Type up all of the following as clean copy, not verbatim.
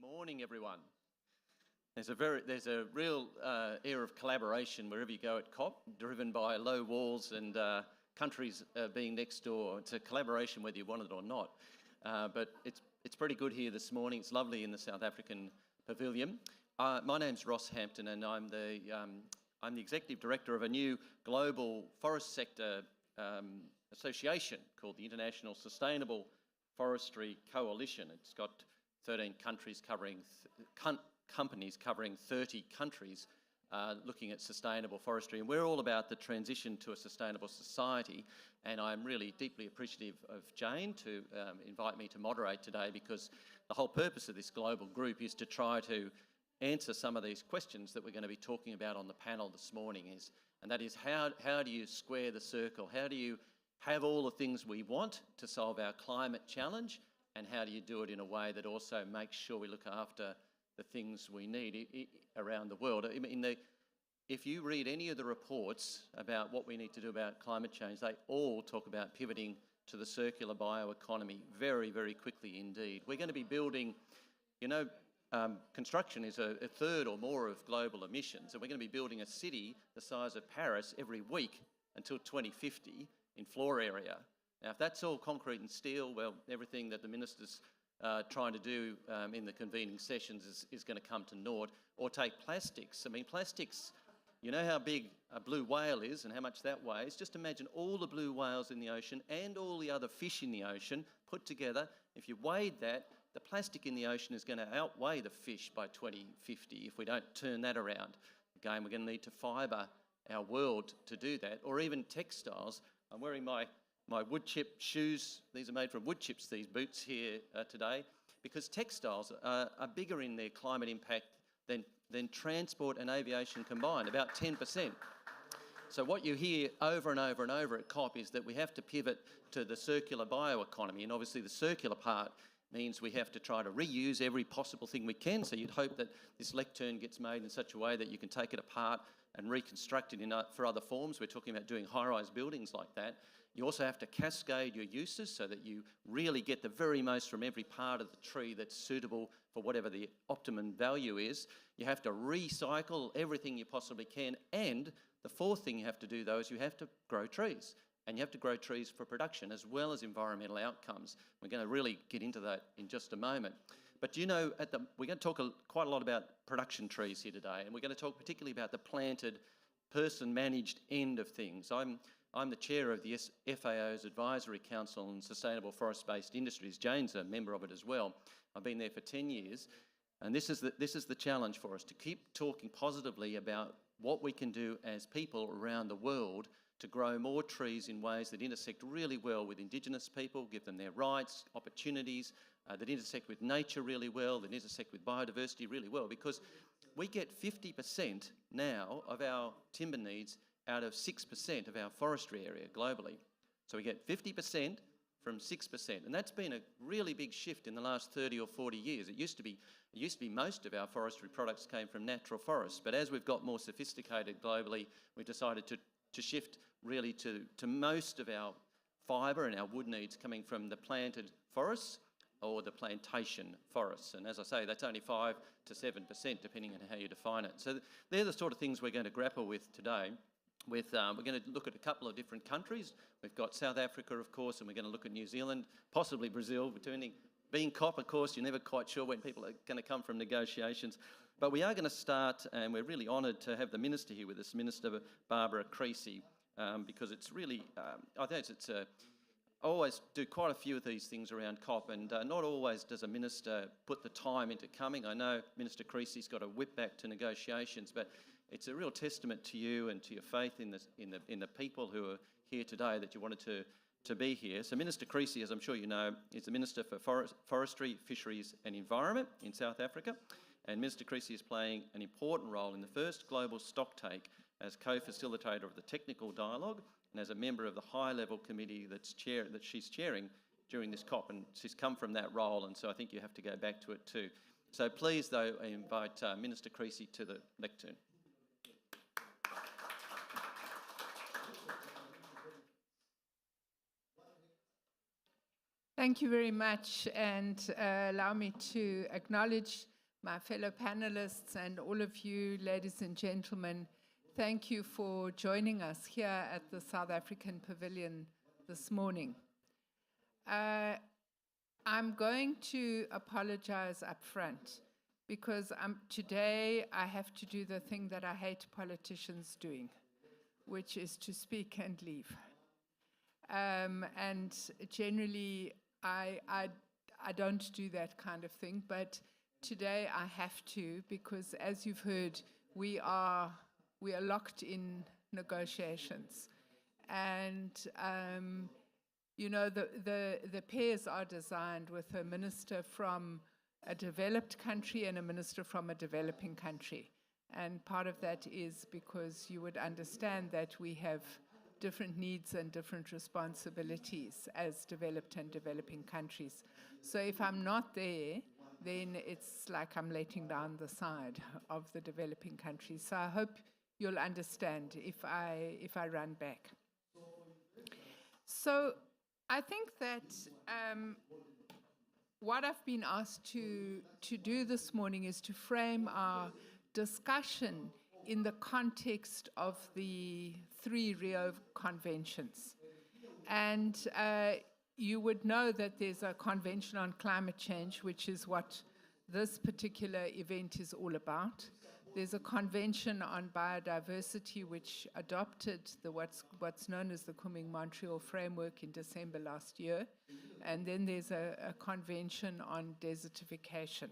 Morning, everyone. There's a real air of collaboration wherever you go at COP, driven by low walls and countries being next door. It's a collaboration whether you want it or not. But it's pretty good here this morning. It's lovely in the South African Pavilion. My name's Ross Hampton, and I'm the Executive Director of a new global forest sector association called the International Sustainable Forestry Coalition. It's got 13 countries covering, companies covering 30 countries looking at sustainable forestry. And we're all about the transition to a sustainable society. And I'm really deeply appreciative of Jane to invite me to moderate today, because the whole purpose of this global group is to try to answer some of these questions that we're going to be talking about on the panel this morning. And that is, how do you square the circle? How do you have all the things we want to solve our climate challenge? And how do you do it in a way that also makes sure we look after the things we need around the world? I mean, if you read any of the reports about what we need to do about climate change, they all talk about pivoting to the circular bioeconomy very, very quickly indeed. We're going to be building, construction is a third or more of global emissions, and we're going to be building a city the size of Paris every week until 2050 in floor area. Now, if that's all concrete and steel, well, everything that the minister's trying to do in the convening sessions is going to come to naught. Or take plastics. I mean, plastics, you know how big a blue whale is and how much that weighs. Just imagine all the blue whales in the ocean and all the other fish in the ocean put together. If you weighed that, the plastic in the ocean is going to outweigh the fish by 2050 if we don't turn that around. Again, we're going to need to fibre our world to do that. Or even textiles. I'm wearing my wood chip shoes. These are made from wood chips, these boots here today, because textiles are bigger in their climate impact than transport and aviation combined, about 10%. So what you hear over and over and over at COP is that we have to pivot to the circular bioeconomy, and obviously the circular part means we have to try to reuse every possible thing we can. So you'd hope that this lectern gets made in such a way that you can take it apart and reconstruct it for other forms. We're talking about doing high-rise buildings like that. You also have to cascade your uses so that you really get the very most from every part of the tree that's suitable for whatever the optimum value is. You have to recycle everything you possibly can. And the fourth thing you have to do, though, is you have to grow trees. And you have to grow trees for production as well as environmental outcomes. We're going to really get into that in just a moment. But we're going to talk quite a lot about production trees here today, and we're going to talk particularly about the planted, person-managed end of things. I'm the chair of the FAO's Advisory Council on Sustainable Forest-Based Industries. Jane's a member of it as well. I've been there for 10 years, and this is the challenge for us, to keep talking positively about what we can do as people around the world to grow more trees in ways that intersect really well with Indigenous people, give them their rights, opportunities, that intersect with nature really well, that intersect with biodiversity really well, because we get 50% now of our timber needs out of 6% of our forestry area globally. So we get 50% from 6%, and that's been a really big shift in the last 30 or 40 years. It used to be most of our forestry products came from natural forests, but as we've got more sophisticated globally, we've decided to shift really to most of our fibre and our wood needs coming from the planted forests or the plantation forests. And as I say, that's only 5 to 7%, depending on how you define it. So they're the sort of things we're going to grapple with today. We're going to look at a couple of different countries. We've got South Africa, of course, and we're going to look at New Zealand, possibly Brazil. Being COP, of course, you're never quite sure when people are going to come from negotiations. But we are going to start, and we're really honoured to have the Minister here with us, Minister Barbara Creecy, because it's really, I think I always do quite a few of these things around COP, and not always does a minister put the time into coming. I know Minister Creecy's got a whip back to negotiations, but it's a real testament to you and to your faith in the people who are here today that you wanted to be here. So Minister Creecy, as I'm sure you know, is the Minister for Forestry, Fisheries and Environment in South Africa. And Minister Creecy is playing an important role in the first global stocktake as co-facilitator of the technical dialogue and as a member of the high-level committee that she's chairing during this COP. And she's come from that role, and so I think you have to go back to it too. So please, though, I invite Minister Creecy to the lectern. Thank you very much, and allow me to acknowledge my fellow panelists and all of you, ladies and gentlemen. Thank you for joining us here at the South African Pavilion this morning. I'm going to apologize up front because today I have to do the thing that I hate politicians doing, which is to speak and leave. And generally, I don't do that kind of thing, but today I have to, because as you've heard, we are locked in negotiations. And you know, the pairs are designed with a minister from a developed country and a minister from a developing country. And part of that is because you would understand that we have different needs and different responsibilities as developed and developing countries. So if I'm not there, then it's like I'm letting down the side of the developing countries. So I hope you'll understand if I run back. So I think that what I've been asked to do this morning is to frame our discussion in the context of the 3 Rio conventions. And you would know that there's a convention on climate change, which is what this particular event is all about. There's a convention on biodiversity, which adopted what's known as the Montreal Framework in December last year. And then there's a convention on desertification.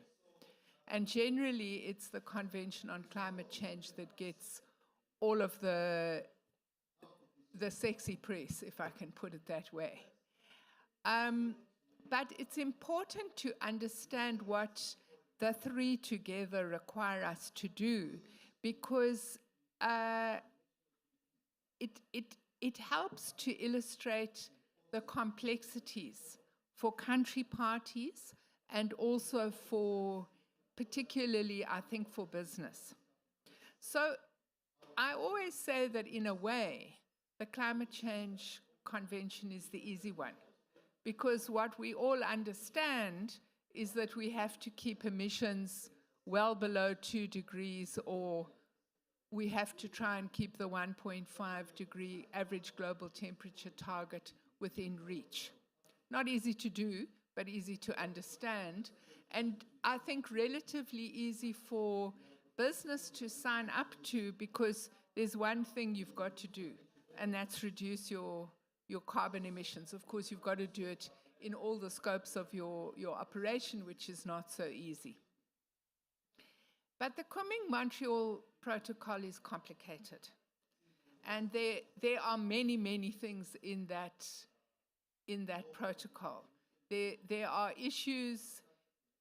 And generally, it's the Convention on Climate Change that gets all of the sexy press, if I can put it that way. But it's important to understand what the 3 together require us to do, because it helps to illustrate the complexities for country parties and also for, particularly, I think, for business. So I always say that in a way, the Climate Change Convention is the easy one, because what we all understand is that we have to keep emissions well below 2 degrees, or we have to try and keep the 1.5 degree average global temperature target within reach. Not easy to do, but easy to understand. And I think relatively easy for business to sign up to, because there's one thing you've got to do, and that's reduce your carbon emissions. Of course, you've got to do it in all the scopes of your operation, which is not so easy. But the Montreal Protocol is complicated. And there are many, many things in that protocol. There are issues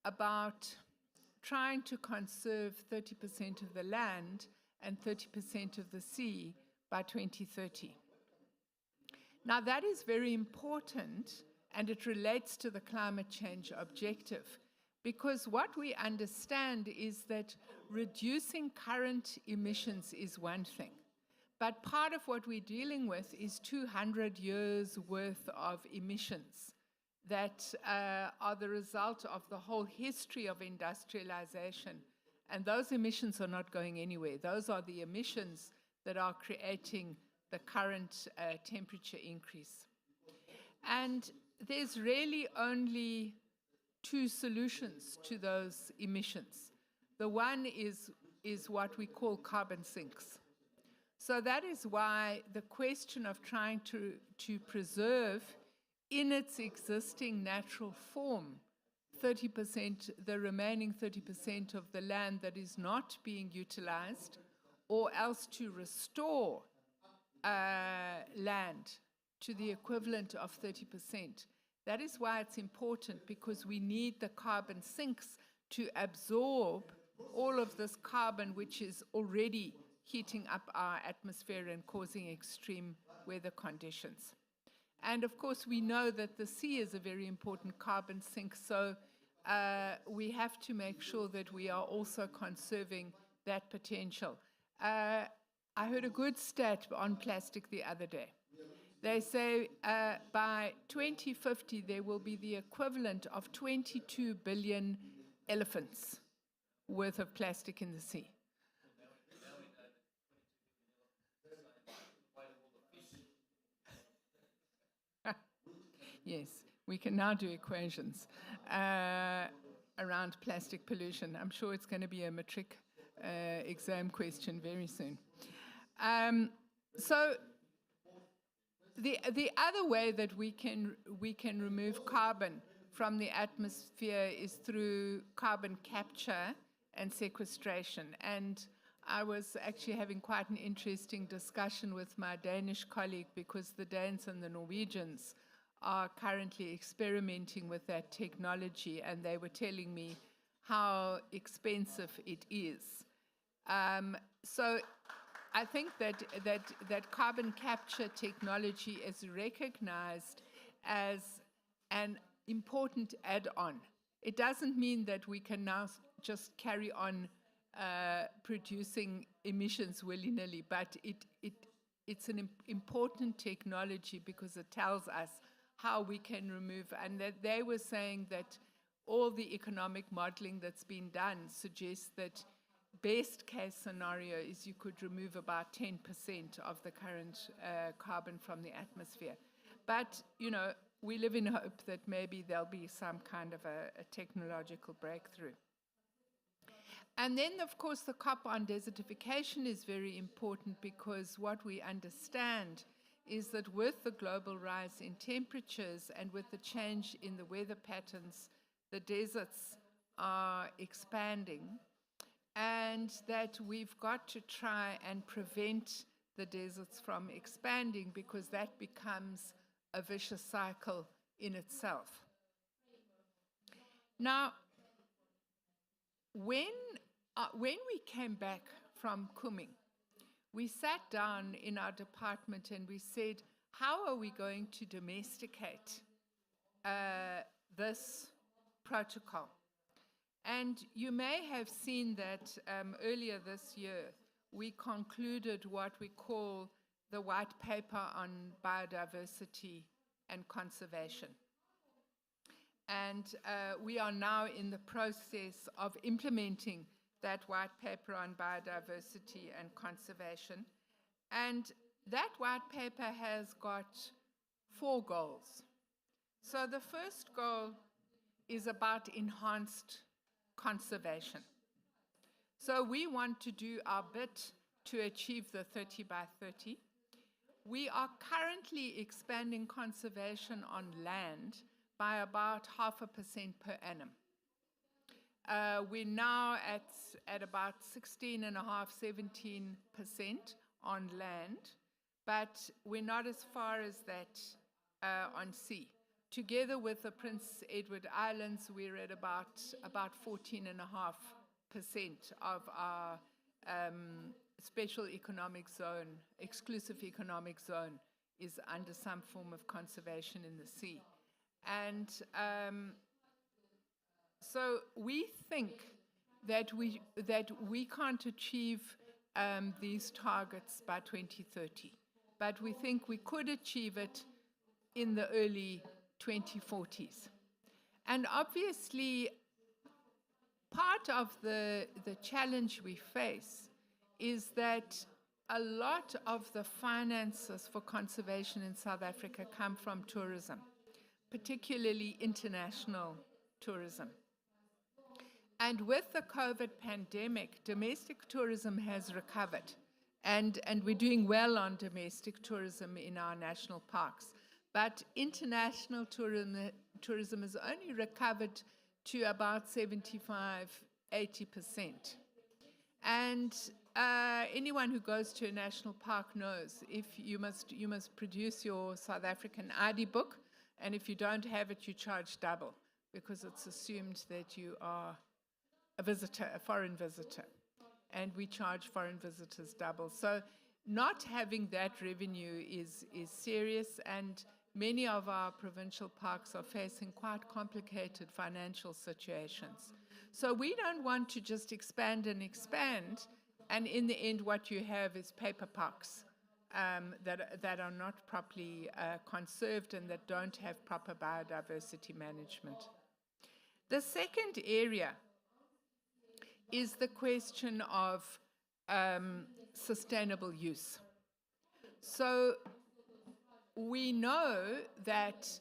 about trying to conserve 30% of the land and 30% of the sea by 2030. Now, that is very important, and it relates to the climate change objective, because what we understand is that reducing current emissions is one thing, but part of what we're dealing with is 200 years worth of emissions that are the result of the whole history of industrialization. And those emissions are not going anywhere. Those are the emissions that are creating the current temperature increase. And there's really only 2 solutions to those emissions. The one is what we call carbon sinks. So that is why the question of trying to preserve in its existing natural form 30%, the remaining 30% of the land that is not being utilized, or else to restore land to the equivalent of 30%. That is why it's important, because we need the carbon sinks to absorb all of this carbon, which is already heating up our atmosphere and causing extreme weather conditions. And of course, we know that the sea is a very important carbon sink, so we have to make sure that we are also conserving that potential. I heard a good stat on plastic the other day. They say by 2050 there will be the equivalent of 22 billion elephants worth of plastic in the sea. Yes, we can now do equations around plastic pollution. I'm sure it's going to be a matric exam question very soon. So the other way that we can remove carbon from the atmosphere is through carbon capture and sequestration. And I was actually having quite an interesting discussion with my Danish colleague, because the Danes and the Norwegians are currently experimenting with that technology, and they were telling me how expensive it is. So I think that carbon capture technology is recognized as an important add-on. It doesn't mean that we can now just carry on producing emissions willy-nilly, but it's an important technology because it tells us how we can remove, and that they were saying that all the economic modeling that's been done suggests that best case scenario is you could remove about 10% of the current carbon from the atmosphere. But, you know, we live in hope that maybe there'll be some kind of a technological breakthrough. And then, of course, the COP on desertification is very important, because what we understand is that with the global rise in temperatures and with the change in the weather patterns, the deserts are expanding, and that we've got to try and prevent the deserts from expanding, because that becomes a vicious cycle in itself. Now, when we came back from Kunming, we sat down in our department and we said, how are we going to domesticate this protocol? And you may have seen that earlier this year, we concluded what we call the white paper on biodiversity and conservation. And we are now in the process of implementing that white paper on biodiversity and conservation. And that white paper has got 4 goals. So the first goal is about enhanced conservation. So we want to do our bit to achieve the 30 by 30. We are currently expanding conservation on land by about 0.5% per annum. We're now at about 16.5%, 17% on land, but we're not as far as that on sea. Together with the Prince Edward Islands, we're at about 14.5% of our special economic zone, exclusive economic zone, is under some form of conservation in the sea. And so we think that we can't achieve these targets by 2030, but we think we could achieve it in the early 2040s. And obviously, part of the challenge we face is that a lot of the finances for conservation in South Africa come from tourism, particularly international tourism. And with the COVID pandemic, domestic tourism has recovered, and we're doing well on domestic tourism in our national parks. But international tourism has only recovered to about 75, 80%. And anyone who goes to a national park knows if you must produce your South African ID book, and if you don't have it, you charge double, because it's assumed that you are a visitor, a foreign visitor, and we charge foreign visitors double. So not having that revenue is serious, and many of our provincial parks are facing quite complicated financial situations. So we don't want to just expand and expand, and in the end what you have is paper parks that are not properly conserved and that don't have proper biodiversity management. The second area is the question of sustainable use. So we know that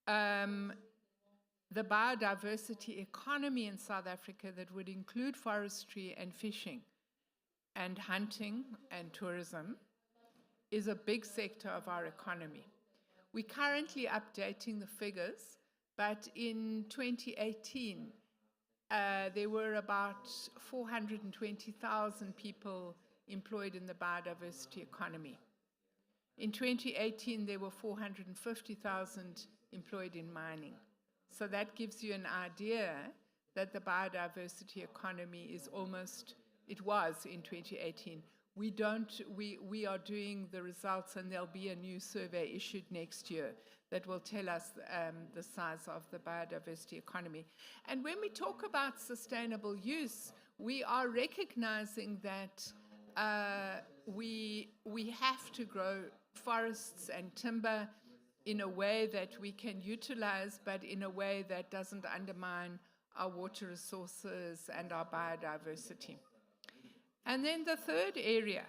the biodiversity economy in South Africa, that would include forestry and fishing and hunting and tourism, is a big sector of our economy. We're currently updating the figures, but in 2018, there were about 420,000 people employed in the biodiversity economy. In 2018, there were 450,000 employed in mining. So that gives you an idea that the biodiversity economy is almost, it was in 2018. We are doing the results, and there'll be a new survey issued next year that will tell us the size of the biodiversity economy. And when we talk about sustainable use, we are recognizing that we have to grow forests and timber in a way that we can utilize, but in a way that doesn't undermine our water resources and our biodiversity. And then the third area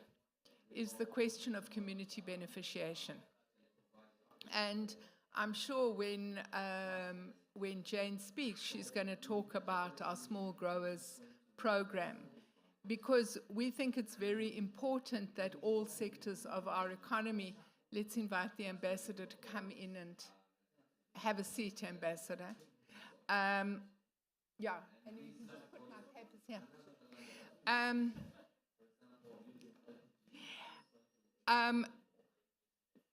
is the question of community beneficiation. And I'm sure when Jane speaks, she's going to talk about our small growers program, because we think it's very important that all sectors of our economy. Let's invite the ambassador to come in and have a seat, ambassador. Yeah, and you can just put my papers here.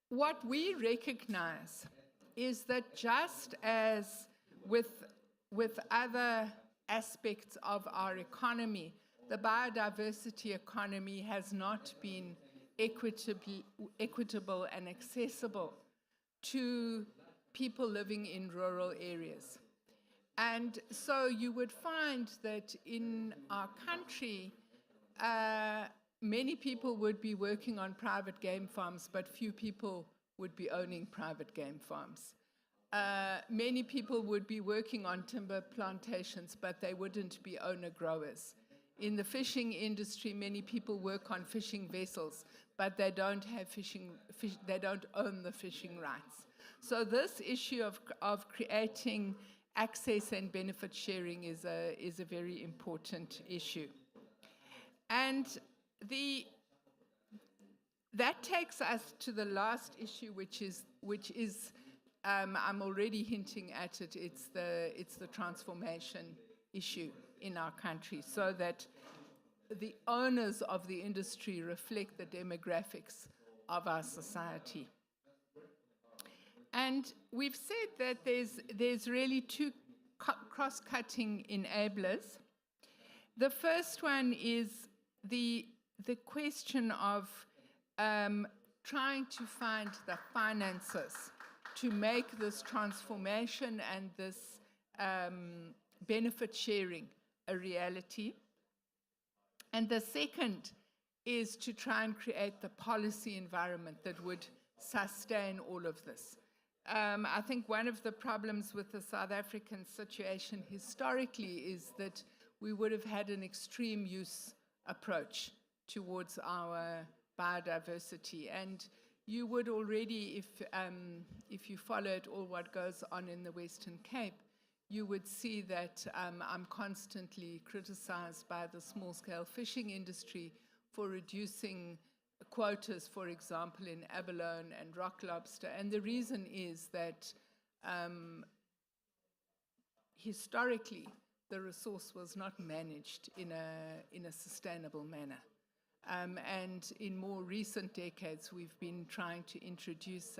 What we recognize is that just as with other aspects of our economy, the biodiversity economy has not been equitable and accessible to people living in rural areas. And so you would find that in our country, many people would be working on private game farms, but few people would be owning private game farms. Many people would be working on timber plantations, but they wouldn't be owner-growers. In the fishing industry, many people work on fishing vessels, but they don't have they don't own the fishing rights. So this issue of creating access and benefit sharing is a very important issue. And that takes us to the last issue, which is I'm already hinting at it. It's the transformation issue in our country, so that the owners of the industry reflect the demographics of our society. And we've said that there's really two cross-cutting enablers. The first one is the question of trying to find the finances to make this transformation and this benefit sharing a reality. And the second is to try and create the policy environment that would sustain all of this. I think one of the problems with the South African situation historically is that we would have had an extreme use approach towards our biodiversity. And you would already, if you followed all what goes on in the Western Cape, you would see that I'm constantly criticized by the small-scale fishing industry for reducing quotas, for example, in abalone and rock lobster. And the reason is that historically, the resource was not managed in a sustainable manner. And in more recent decades, we've been trying to introduce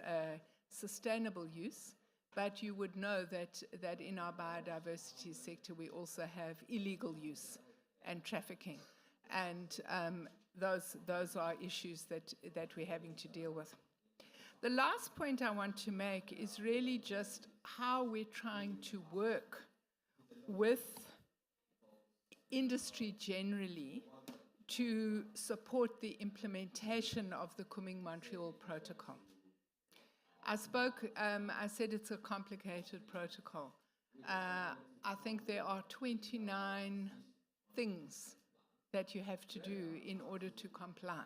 sustainable use. But you would know that in our biodiversity sector, we also have illegal use and trafficking. And those are issues that we're having to deal with. The last point I want to make is really just how we're trying to work with industry generally to support the implementation of the Kunming-Montreal Protocol. I said it's a complicated protocol. I think there are 29 things that you have to do in order to comply.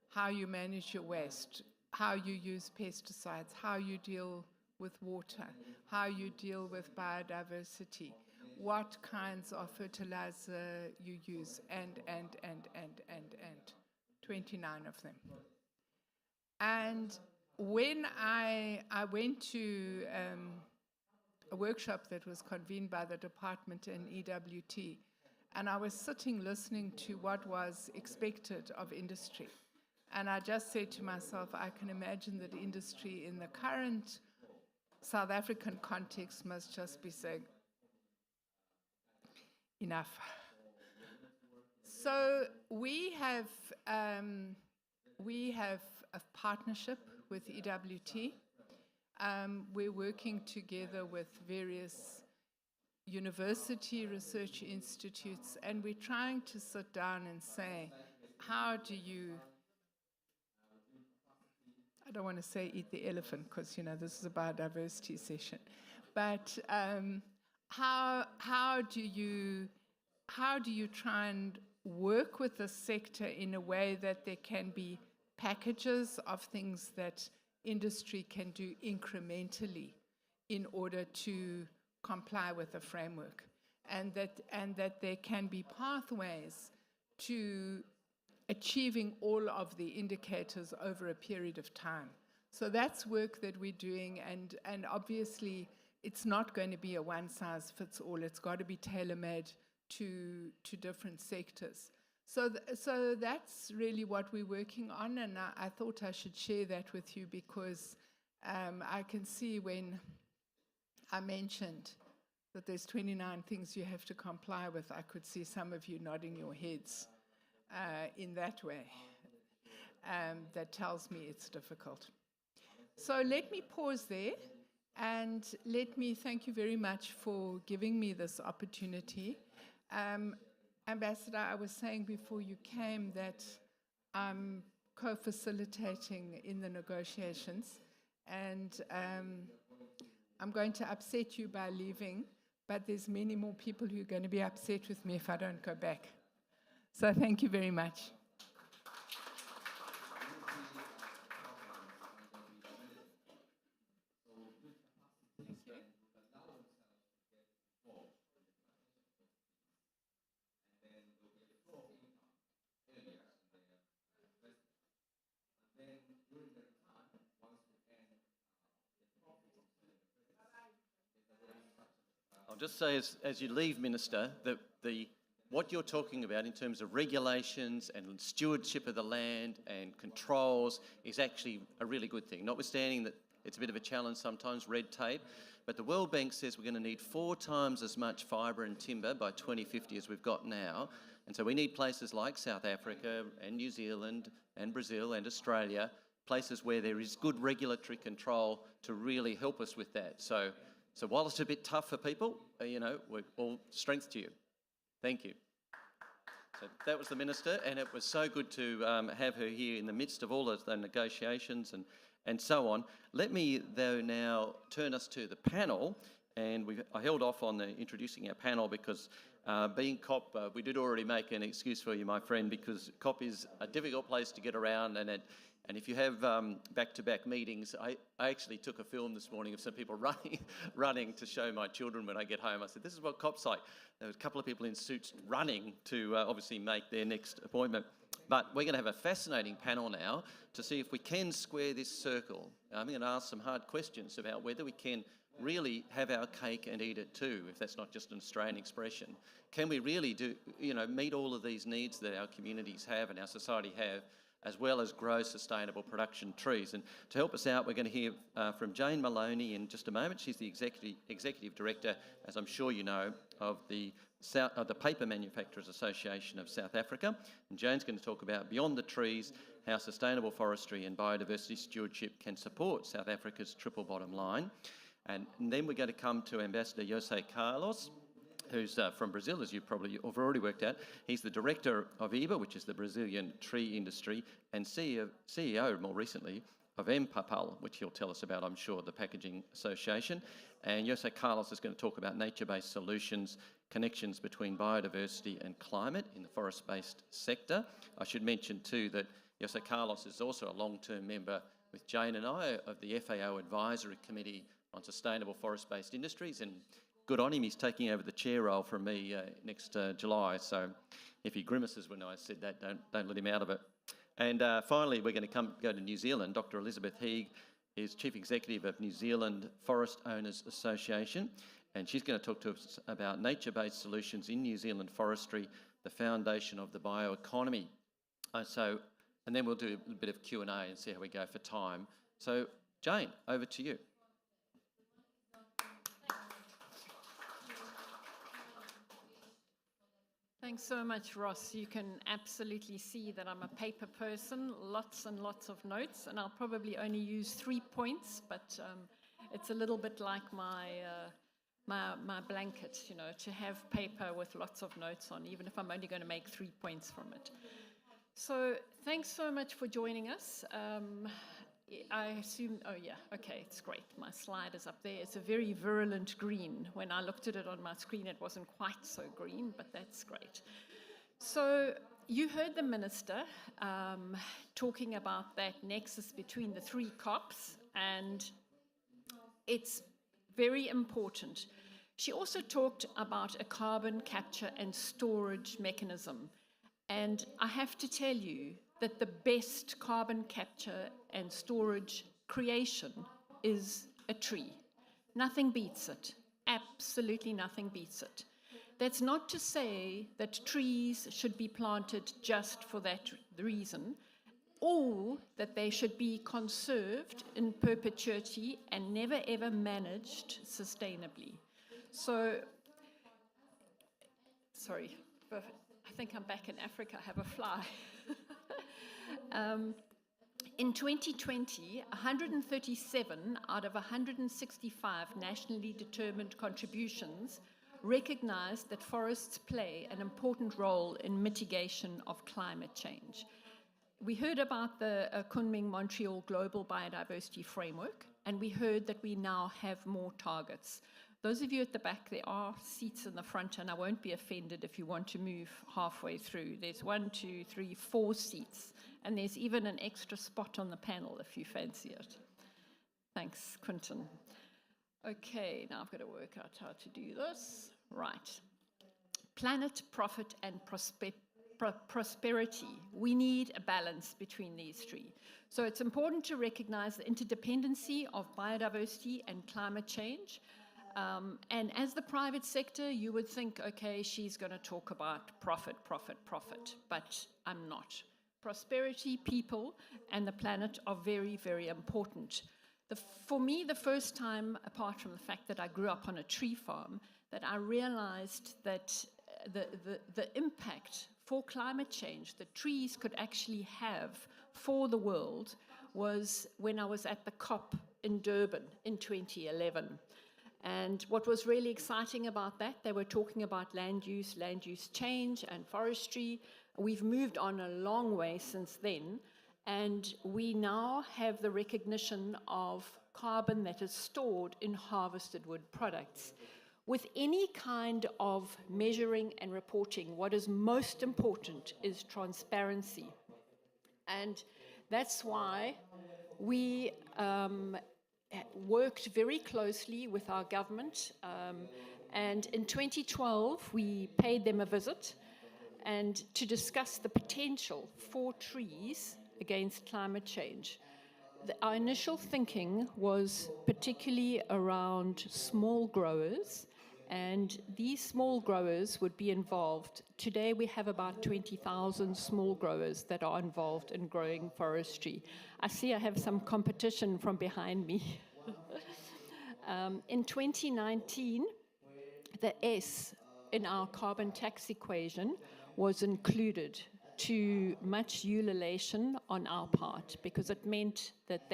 How you manage your waste, how you use pesticides, how you deal with water, how you deal with biodiversity, what kinds of fertilizer you use, and 29 of them. And when I went to a workshop that was convened by the department and EWT, and I was sitting listening to what was expected of industry. And I just said to myself, I can imagine that industry in the current South African context must just be saying, enough. So we have a partnership with EWT. We're working together with various university research institutes, and we're trying to sit down and say, how do you, I don't want to say eat the elephant because, this is a biodiversity session, but how do you try and work with the sector in a way that there can be packages of things that industry can do incrementally in order to comply with the framework, and that there can be pathways to achieving all of the indicators over a period of time. So that's work that we're doing, and obviously it's not going to be a one-size-fits-all. It's got to be tailor-made to different sectors. So that's really what we're working on, and I thought I should share that with you because I can see when I mentioned that there's 29 things you have to comply with, I could see some of you nodding your heads in that way. That tells me it's difficult. So let me pause there, and let me thank you very much for giving me this opportunity. Ambassador, I was saying before you came that I'm co-facilitating in the negotiations, and I'm going to upset you by leaving, but there's many more people who are going to be upset with me if I don't go back. So thank you very much. I'll just say, as you leave, Minister, that what you're talking about in terms of regulations and stewardship of the land and controls is actually a really good thing, notwithstanding that it's a bit of a challenge sometimes, red tape. But the World Bank says we're going to need 4 times as much fibre and timber by 2050 as we've got now. And so we need places like South Africa and New Zealand and Brazil and Australia, places where there is good regulatory control to really help us with that. So while it's a bit tough for people, we're all strength to you. Thank you. So that was the Minister, and it was so good to have her here in the midst of all of the negotiations and so on. Let me, though, now turn us to the panel, and I held off on introducing our panel because being COP, we did already make an excuse for you, my friend, because COP is a difficult place to get around, and if you have back-to-back meetings, I actually took a film this morning of some people running to show my children when I get home. I said, this is what COP's like. There was a couple of people in suits running to obviously make their next appointment. But we're going to have a fascinating panel now to see if we can square this circle. I'm going to ask some hard questions about whether we can really have our cake and eat it too, if that's not just an Australian expression. Can we really meet all of these needs that our communities have and our society have, as well as grow sustainable production trees? And to help us out, we're going to hear from Jane Maloney in just a moment. She's the Executive Director, as I'm sure you know, of the Paper Manufacturers Association of South Africa. And Jane's going to talk about Beyond the Trees, how sustainable forestry and biodiversity stewardship can support South Africa's triple bottom line. And then we're going to come to Ambassador Jose Carlos, who's from Brazil, as you probably have already worked out. He's the director of IBA, which is the Brazilian tree industry, and CEO more recently of MPAPAL, which he'll tell us about, I'm sure, the Packaging Association. And Jose Carlos is going to talk about nature-based solutions, connections between biodiversity and climate in the forest-based sector. I should mention too that Jose Carlos is also a long-term member with Jane and I of the FAO Advisory Committee on Sustainable Forest-Based Industries, and good on him, he's taking over the chair role from me next July, so if he grimaces when I said that, don't let him out of it. And finally, we're going to go to New Zealand. Dr. Elizabeth Heeg is Chief Executive of New Zealand Forest Owners Association, and she's going to talk to us about nature-based solutions in New Zealand forestry, the foundation of the bioeconomy. And then we'll do a bit of Q&A and see how we go for time. So, Jane, over to you. Thanks so much, Ross. You can absolutely see that I'm a paper person, lots and lots of notes, and I'll probably only use 3 points, but it's a little bit like my blanket, you know, to have paper with lots of notes on, even if I'm only going to make 3 points from it. So thanks so much for joining us. I assume, oh yeah, okay, it's great. My slide is up there. It's a very virulent green. When I looked at it on my screen, it wasn't quite so green, but that's great. So you heard the Minister talking about that nexus between the 3 COPs, and it's very important. She also talked about a carbon capture and storage mechanism. And I have to tell you that the best carbon capture and storage creation is a tree. Nothing beats it. Absolutely nothing beats it. That's not to say that trees should be planted just for that reason, or that they should be conserved in perpetuity and never ever managed sustainably. So, sorry, I think I'm back in Africa, I have a fly. In 2020, 137 out of 165 nationally determined contributions recognized that forests play an important role in mitigation of climate change. We heard about the Kunming-Montreal Global Biodiversity Framework, and we heard that we now have more targets. Those of you at the back, there are seats in the front, and I won't be offended if you want to move halfway through. There's 1, 2, 3, 4 seats, and there's even an extra spot on the panel if you fancy it. Thanks, Quinton. Okay, now I've got to work out how to do this. Right. Planet, profit, and prosperity. We need a balance between these 3. So it's important to recognize the interdependency of biodiversity and climate change. And as the private sector, you would think, okay, she's going to talk about profit, profit, profit, but I'm not. Prosperity, people, and the planet are very, very important. For me, the first time, apart from the fact that I grew up on a tree farm, that I realized that the impact for climate change that trees could actually have for the world was when I was at the COP in Durban in 2011. And what was really exciting about that, they were talking about land use change, and forestry. We've moved on a long way since then, and we now have the recognition of carbon that is stored in harvested wood products. With any kind of measuring and reporting, what is most important is transparency. And that's why we worked very closely with our government, and in 2012 we paid them a visit and to discuss the potential for trees against climate change. Our initial thinking was particularly around small growers, and these small growers would be involved. Today we have about 20,000 small growers that are involved in growing forestry. I see I have some competition from behind me. In 2019, the S in our carbon tax equation was included, to much ululation on our part, because it meant that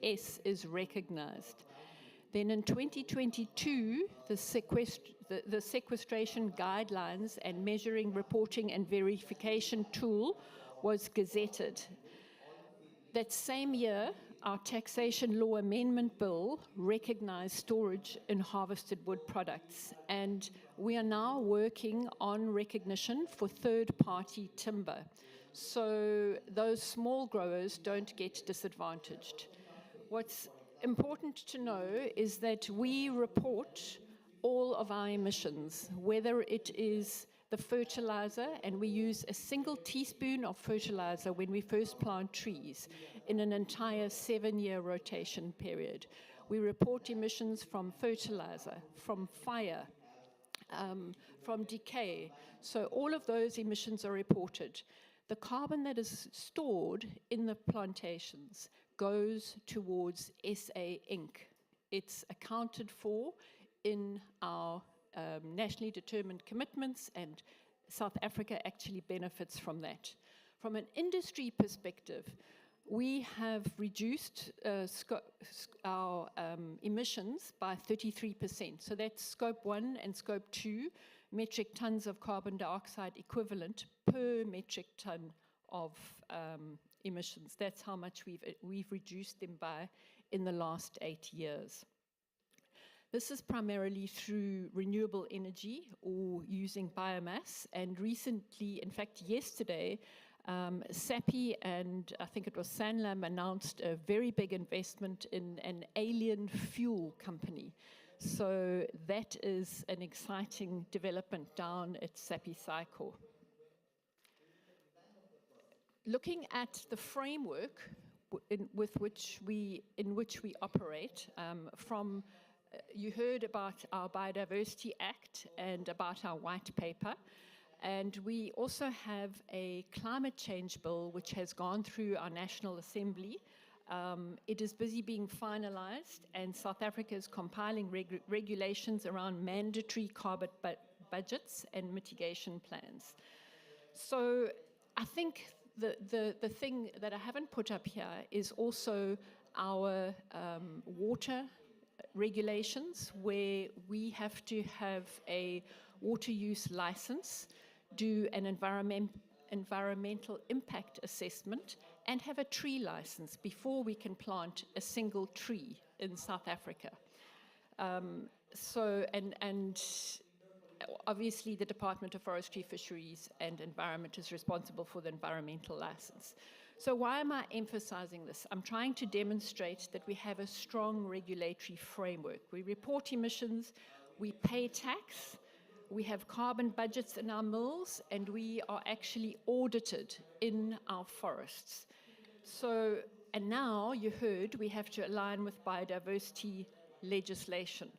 S is recognized. Then in 2022, the the sequestration guidelines and measuring, reporting and verification tool was gazetted. That same year, our taxation law amendment bill recognized storage in harvested wood products, and we are now working on recognition for third-party timber, so those small growers don't get disadvantaged. What's important to know is that we report all of our emissions, whether it is the fertilizer, and we use a single teaspoon of fertilizer when we first plant trees in an entire 7-year rotation period. We report emissions from fertilizer, from fire, from decay. So all of those emissions are reported. The carbon that is stored in the plantations goes towards SA Inc. It's accounted for in our nationally determined commitments, and South Africa actually benefits from that. From an industry perspective, we have reduced our emissions by 33%. So that's Scope 1 and Scope 2 metric tons of carbon dioxide equivalent per metric ton of emissions. That's how much we've reduced them by in the last 8 years. This is primarily through renewable energy or using biomass. And recently, in fact, yesterday, SAPI and I think it was Sanlam announced a very big investment in an alien fuel company. So that is an exciting development down at SAPI Sycor. Looking at the framework in which we operate, you heard about our Biodiversity Act and about our white paper, and we also have a climate change bill which has gone through our National Assembly. It is busy being finalized, and South Africa is compiling regulations around mandatory carbon budgets and mitigation plans. So I think the thing that I haven't put up here is also our water regulations, where we have to have a water use license, do an environmental impact assessment, and have a tree license before we can plant a single tree in South Africa. And obviously the Department of Forestry, Fisheries and Environment is responsible for the environmental license. So why am I emphasizing this? I'm trying to demonstrate that we have a strong regulatory framework. We report emissions, we pay tax, we have carbon budgets in our mills, and we are actually audited in our forests. So, and now you heard we have to align with biodiversity legislation.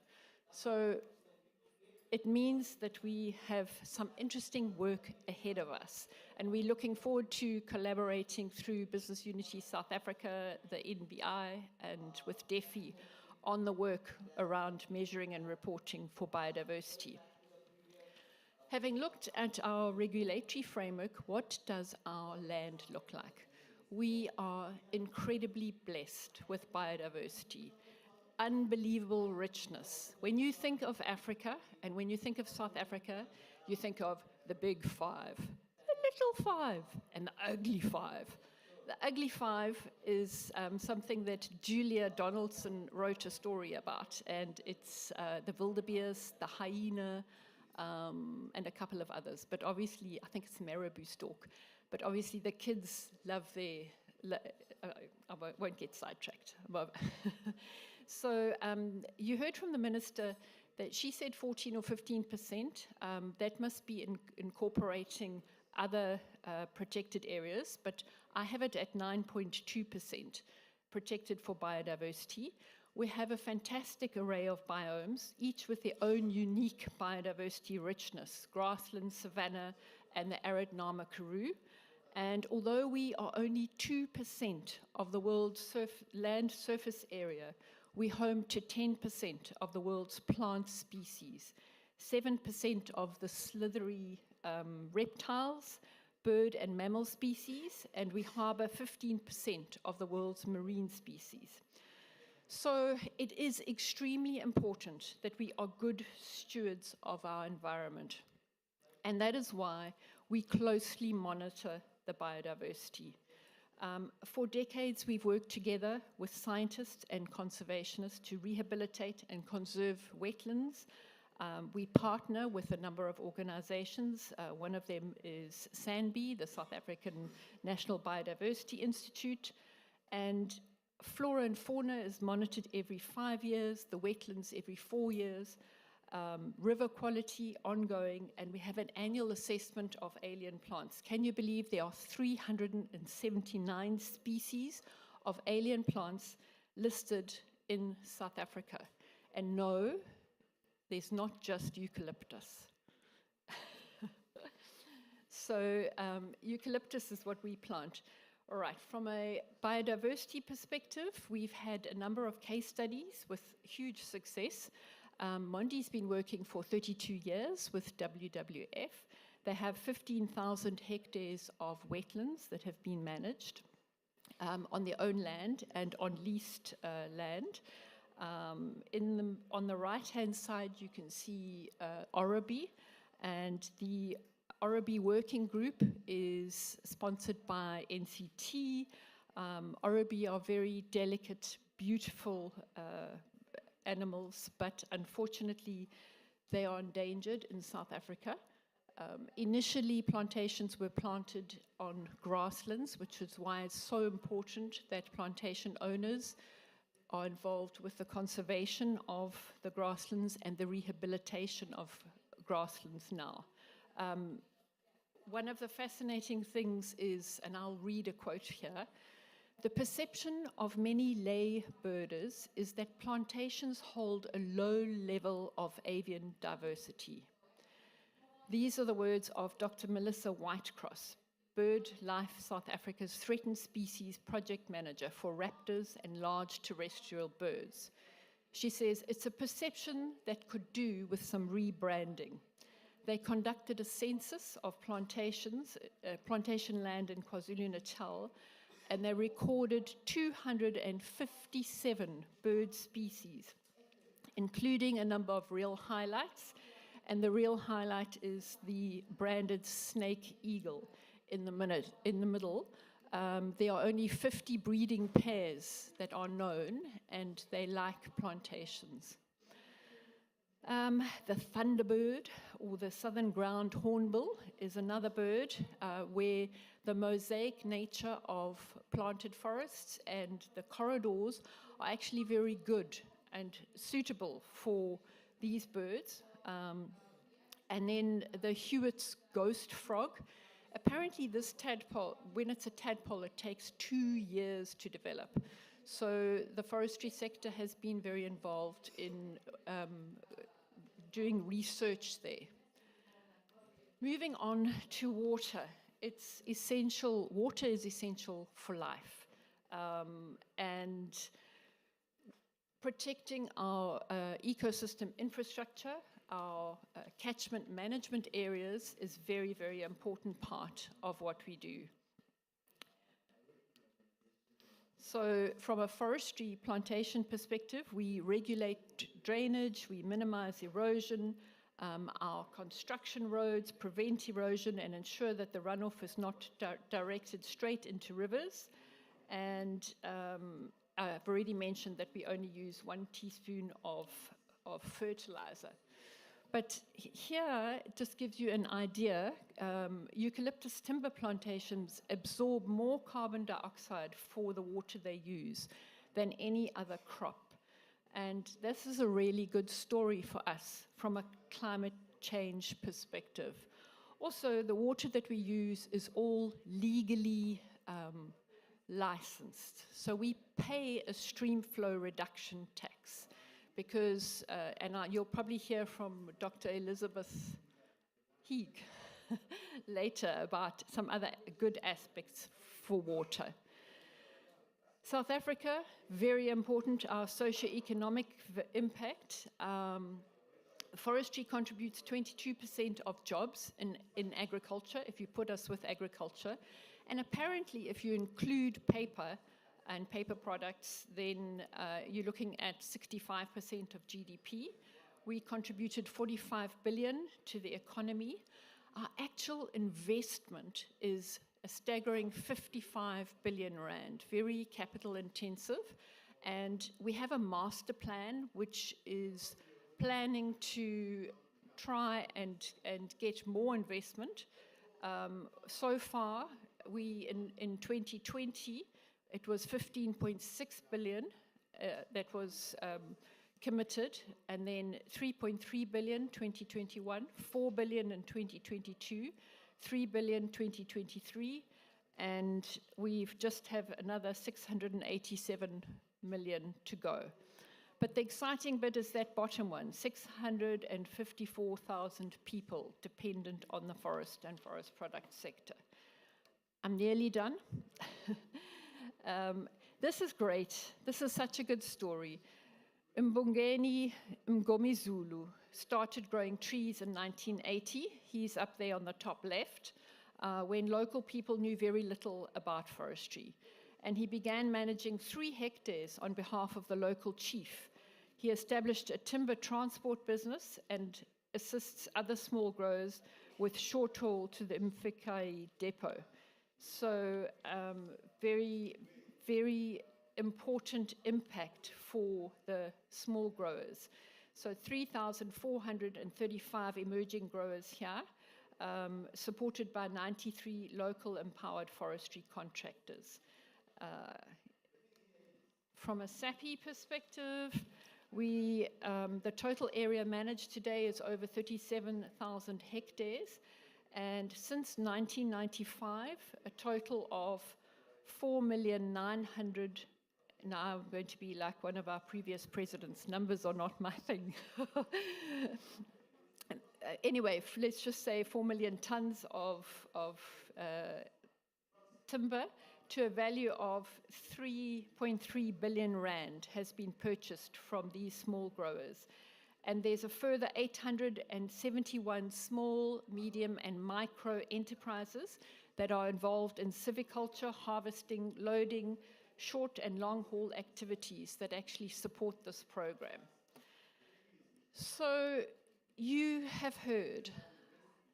So it means that we have some interesting work ahead of us, and we're looking forward to collaborating through Business Unity South Africa, the NBI, and with DEFI on the work around measuring and reporting for biodiversity. Having looked at our regulatory framework, what does our land look like? We are incredibly blessed with biodiversity. Unbelievable richness. When you think of Africa and when you think of South Africa, you think of the big five, the little five, and the ugly five. The ugly five is something that Julia Donaldson wrote a story about, and it's the wildebeest, the hyena, and a couple of others. But obviously, I think it's marabou stork. But obviously, the kids love their. I won't get sidetracked. So you heard from the minister that she said 14 or 15%. That must be incorporating other protected areas, but I have it at 9.2% protected for biodiversity. We have a fantastic array of biomes, each with their own unique biodiversity richness, grassland, savanna, and the arid Nama Karoo. And although we are only 2% of the world's land surface area, we're home to 10% of the world's plant species, 7% of the slithery reptiles, bird and mammal species, and we harbor 15% of the world's marine species. So it is extremely important that we are good stewards of our environment. And that is why we closely monitor the biodiversity. For decades, we've worked together with scientists and conservationists to rehabilitate and conserve wetlands. We partner with a number of organizations. One of them is SANBI, the South African National Biodiversity Institute. And flora and fauna is monitored every 5 years, the wetlands every 4 years, river quality ongoing, and we have an annual assessment of alien plants. Can you believe there are 379 species of alien plants listed in South Africa? And no, there's not just eucalyptus. So eucalyptus is what we plant. All right, from a biodiversity perspective, we've had a number of case studies with huge success. Mondi's been working for 32 years with WWF. They have 15,000 hectares of wetlands that have been managed on their own land and on leased land. On the right-hand side, you can see Orobi, and the Orobi Working Group is sponsored by NCT. Orobi are very delicate, beautiful animals, but unfortunately they are endangered in South Africa. Initially, plantations were planted on grasslands, which is why it's so important that plantation owners are involved with the conservation of the grasslands and the rehabilitation of grasslands now. One of the fascinating things is, and I'll read a quote here, the perception of many lay birders is that plantations hold a low level of avian diversity. These are the words of Dr. Melissa Whitecross, BirdLife South Africa's Threatened Species Project Manager for raptors and large terrestrial birds. She says, it's a perception that could do with some rebranding. They conducted a census of plantation land in KwaZulu-Natal, and they recorded 257 bird species, including a number of real highlights. And the real highlight is the branded snake eagle in the middle. There are only 50 breeding pairs that are known, and they like plantations. The thunderbird, or the southern ground hornbill, is another bird where the mosaic nature of planted forests and the corridors are actually very good and suitable for these birds. And then the Hewitt's ghost frog. Apparently this tadpole, when it's a tadpole, it takes 2 years to develop. So the forestry sector has been very involved in doing research there. Moving on to water. It's essential, water is essential for life. And protecting our ecosystem infrastructure, our catchment management areas is very, very important part of what we do. So from a forestry plantation perspective, we regulate drainage, we minimize erosion, our construction roads prevent erosion and ensure that the runoff is not directed straight into rivers. And I've already mentioned that we only use 1 teaspoon of fertilizer. But here, it just gives you an idea. Eucalyptus timber plantations absorb more carbon dioxide for the water they use than any other crop. And this is a really good story for us from a climate change perspective. Also, the water that we use is all legally licensed. So we pay a stream flow reduction tax. Because, you'll probably hear from Dr. Elizabeth Heeg later about some other good aspects for water. South Africa, very important, our socio-economic impact. Forestry contributes 22% of jobs in agriculture, if you put us with agriculture. And apparently, if you include paper, and paper products, then you're looking at 65% of GDP. We contributed 45 billion to the economy. Our actual investment is a staggering 55 billion rand, very capital intensive. And we have a master plan which is planning to try and get more investment. So far, in 2020, it was 15.6 billion that was committed, and then 3.3 billion 2021, 4 billion in 2022, 3 billion 2023, and we've just have another 687 million to go. But the exciting bit is that bottom one, 654,000 people dependent on the forest and forest product sector. I'm nearly done. This is great. This is such a good story. Mbongeni Mgomezulu started growing trees in 1980. He's up there on the top left, when local people knew very little about forestry. And he began managing 3 hectares on behalf of the local chief. He established a timber transport business and assists other small growers with short haul to the Mfikai depot. So very, very important impact for the small growers. So 3,435 emerging growers here, supported by 93 local empowered forestry contractors. From a SAPI perspective, the total area managed today is over 37,000 hectares, and since 1995, a total of 4,900,000. Now I'm going to be like one of our previous presidents. Numbers are not my thing. Anyway, let's just say 4 million tons of timber to a value of 3.3 billion rand has been purchased from these small growers. And there's a further 871 small, medium, and micro enterprises that are involved in civiculture, harvesting, loading, short and long haul activities that actually support this program. So you have heard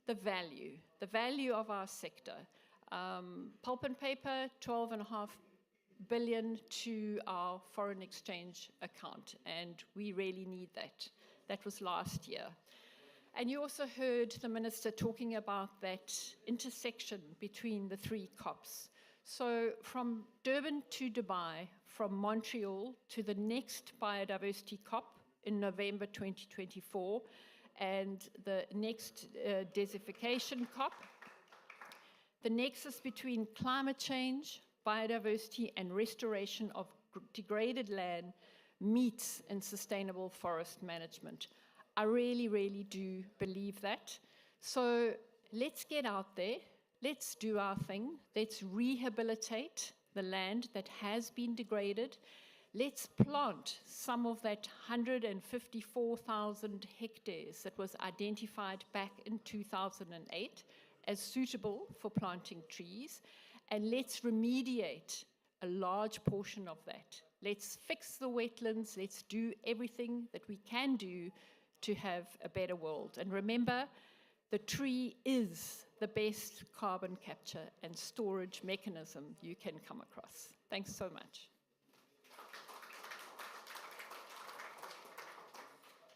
the value of our sector. Pulp and paper, 12.5 billion to our foreign exchange account, and we really need that. That was last year. And you also heard the minister talking about that intersection between the 3 COPs. So from Durban to Dubai, from Montreal to the next biodiversity COP in November 2024, and the next desertification COP, the nexus between climate change, biodiversity, and restoration of degraded land meets in sustainable forest management. I really, really do believe that. So let's get out there. Let's do our thing. Let's rehabilitate the land that has been degraded. Let's plant some of that 154,000 hectares that was identified back in 2008 as suitable for planting trees. And let's remediate a large portion of that. Let's fix the wetlands. Let's do everything that we can do to have a better world. And remember, the tree is the best carbon capture and storage mechanism you can come across. Thanks so much.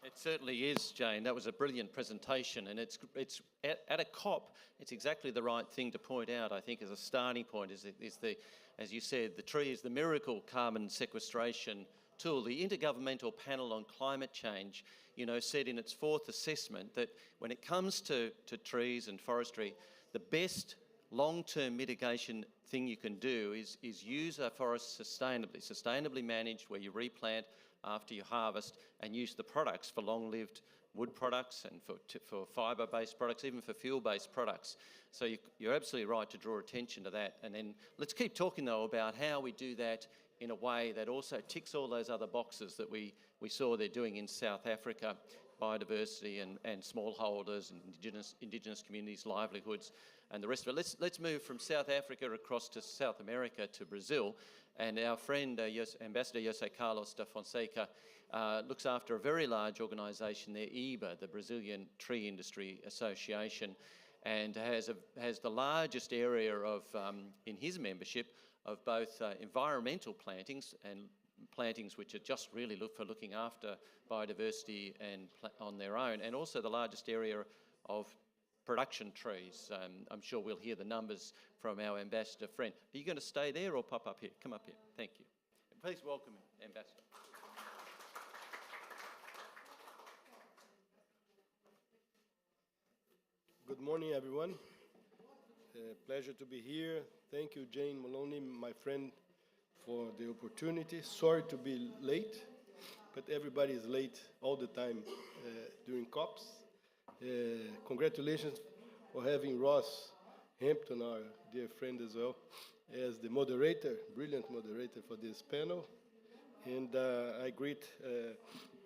It certainly is, Jane. That was a brilliant presentation, and it's at a COP. It's exactly the right thing to point out. I think as a starting point is the, as you said, the tree is the miracle carbon sequestration tool. The Intergovernmental Panel on Climate Change, said in its 4th assessment that when it comes to trees and forestry, the best long-term mitigation thing you can do is use our forests sustainably managed, where you replant after you harvest and use the products for long-lived wood products and for fibre-based products, even for fuel-based products. So you're absolutely right to draw attention to that. And then let's keep talking, though, about how we do that in a way that also ticks all those other boxes that we saw they're doing in South Africa, biodiversity and smallholders and indigenous communities, livelihoods, and the rest of it. Let's move from South Africa across to South America, to Brazil. And our friend, Ambassador Jose Carlos da Fonseca, looks after a very large organisation there, IBA, the Brazilian Tree Industry Association, and has the largest area of, in his membership, of both environmental plantings and plantings which are just really looking after biodiversity and on their own, and also the largest area of production trees. I'm sure we'll hear the numbers from our ambassador friend. Are you going to stay there or pop up here? Come up here. Thank you. And please welcome Ambassador. Good morning, everyone. Pleasure to be here. Thank you, Jane Maloney, my friend, for the opportunity. Sorry to be late, but everybody is late all the time during COPs. Congratulations for having Ross Hampton, our dear friend as well, as the moderator, brilliant moderator for this panel. And I greet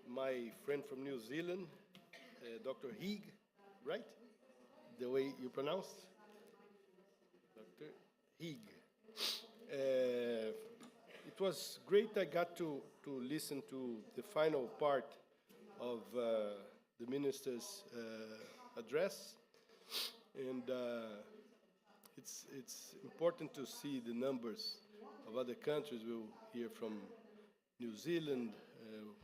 my friend from New Zealand, Dr. Heeg, right? The way you pronounce? Dr. Heeg. It was great I got to listen to the final part of the minister's address, and it's important to see the numbers of other countries. We'll hear from New Zealand,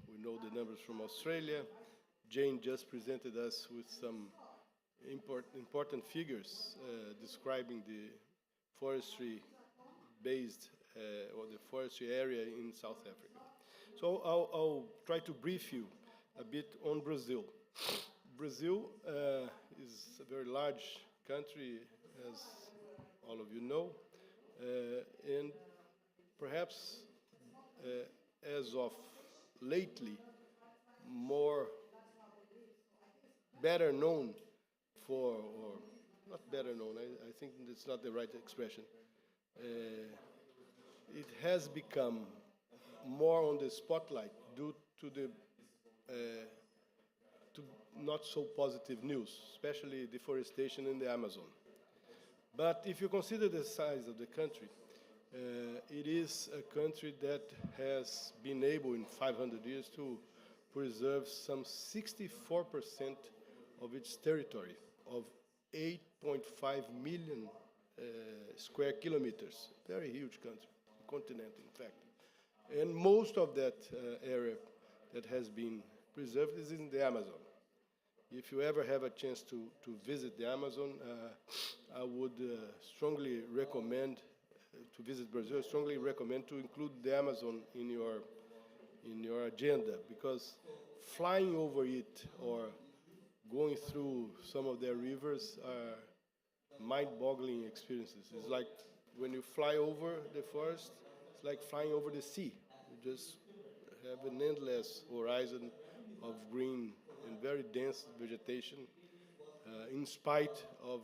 we know the numbers from Australia. Jane just presented us with some important figures describing the forestry-based or the forestry area in South Africa. So I'll try to brief you a bit on Brazil. Brazil is a very large country, as all of you know, and perhaps as of lately, better known for, or not better known, I think that's not the right expression. It has become more on the spotlight due to the to not so positive news, especially deforestation in the Amazon. But if you consider the size of the country, it is a country that has been able in 500 years to preserve some 64% of its territory, of 8.5 million square kilometers. Very huge country, continent in fact. And most of that area that has been preserved is in the Amazon. If you ever have a chance to visit the Amazon, I would strongly recommend to visit Brazil. I strongly recommend to include the Amazon in your agenda, because flying over it or going through some of their rivers are mind-boggling experiences. It's like when you fly over the forest, it's like flying over the sea. You just have an endless horizon of green and very dense vegetation, in spite of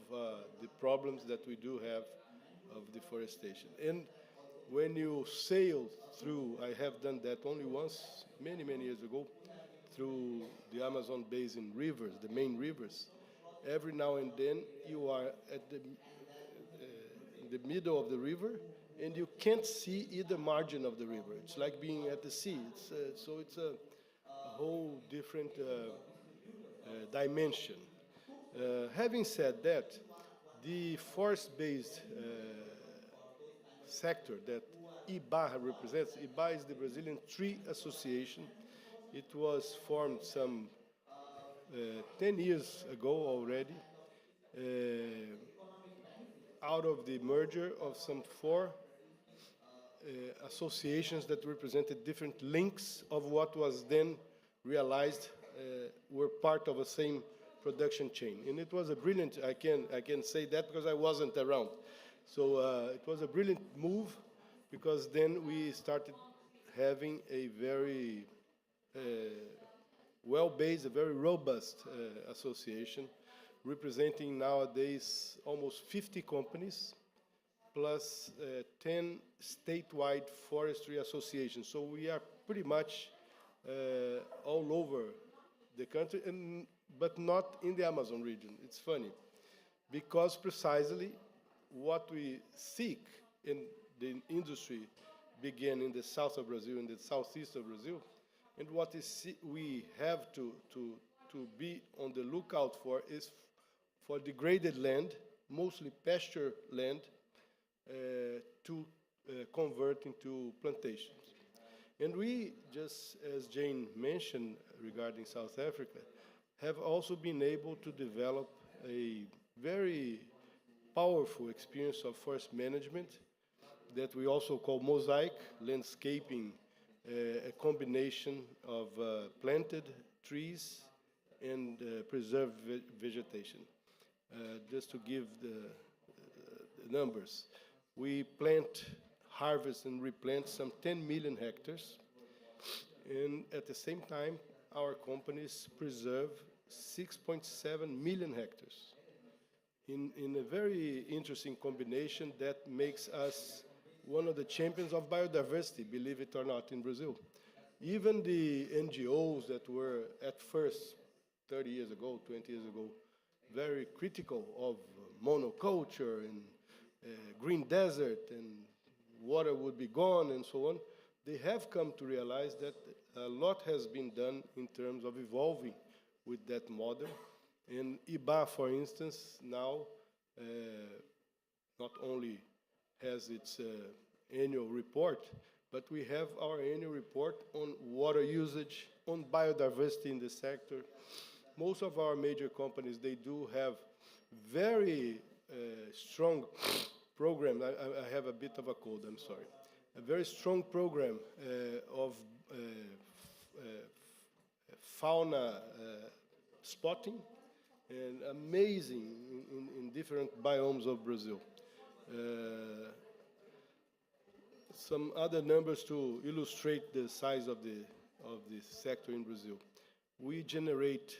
the problems that we do have of deforestation. And when you sail through, I have done that only once, many, many years ago, through the Amazon basin rivers, the main rivers, every now and then you are at the middle of the river, and you can't see either margin of the river. It's like being at the sea. So it's a whole different dimension. Having said that, the forest-based sector that IBA represents, IBA is the Brazilian Tree Association. It was formed some 10 years ago already, out of the merger of some 4 associations that represented different links of what was then realized were part of the same production chain. And it was a brilliant, I can say that because I wasn't around. So it was a brilliant move, because then we started having a very well-based, a very robust association, representing nowadays almost 50 companies, plus 10 statewide forestry associations. So we are pretty much all over the country, but not in the Amazon region. It's funny, because precisely what we seek in the industry began in the south of Brazil, in the southeast of Brazil. And what we have to be on the lookout for is for degraded land, mostly pasture land, to convert into plantations. And we, just as Jane mentioned regarding South Africa, have also been able to develop a very powerful experience of forest management that we also call mosaic landscaping, a combination of planted trees and preserved vegetation. Just to give the numbers, we plant, harvest, and replant some 10 million hectares, and at the same time, our companies preserve 6.7 million hectares in a very interesting combination that makes us one of the champions of biodiversity, believe it or not, in Brazil. Even the NGOs that were at first, 30 years ago, 20 years ago, very critical of monoculture and green desert and water would be gone and so on, they have come to realize that a lot has been done in terms of evolving with that model. And IBA, for instance, now not only has its annual report, but we have our annual report on water usage, on biodiversity in the sector. Most of our major companies, they do have very strong program. I have a bit of a cold, I'm sorry. A very strong program of fauna spotting, and amazing in different biomes of Brazil. Some other numbers to illustrate the size of the sector in Brazil. We generate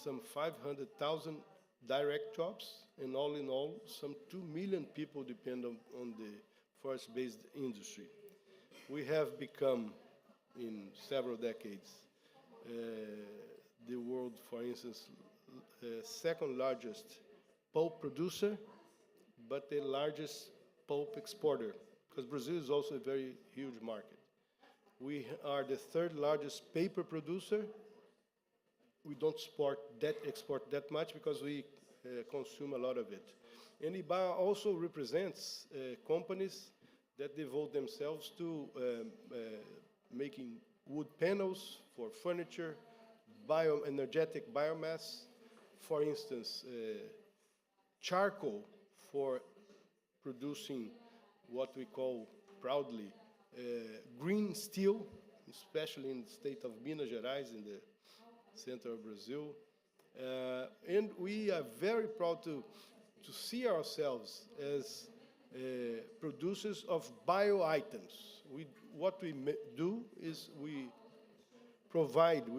some 500,000 direct jobs, and all in all, some 2 million people depend on the forest-based industry. We have become, in several decades, the world, for instance, second largest pulp producer, but the largest pulp exporter, because Brazil is also a very huge market. We are the third largest paper producer. We don't export that much because we consume a lot of it. And IBA also represents companies that devote themselves to making wood panels for furniture, bioenergetic biomass, for instance, charcoal for producing what we call proudly green steel, especially in the state of Minas Gerais, in the center of Brazil. And we are very proud to see ourselves as producers of bio items. What we do is we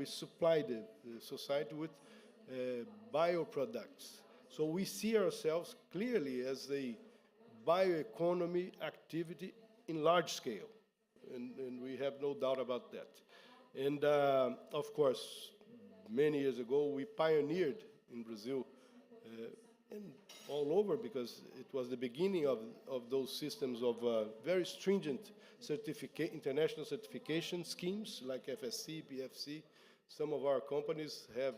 supply the society with bioproducts. So we see ourselves clearly as a bioeconomy activity in large scale, and we have no doubt about that. And of course, many years ago, we pioneered in Brazil and all over, because it was the beginning of those systems of very stringent international certification schemes like FSC, PFC. Some of our companies have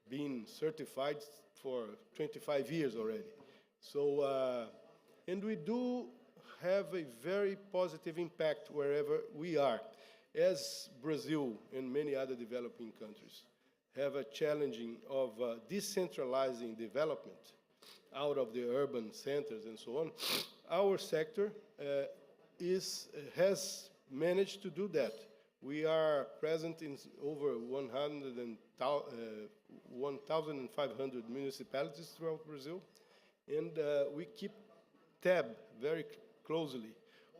been certified for 25 years already. So, and we do have a very positive impact wherever we are. As Brazil and many other developing countries have a challenging of decentralizing development out of the urban centers and so on, our sector has managed to do that. We are present in over 1,500 municipalities throughout Brazil, and we keep tab very closely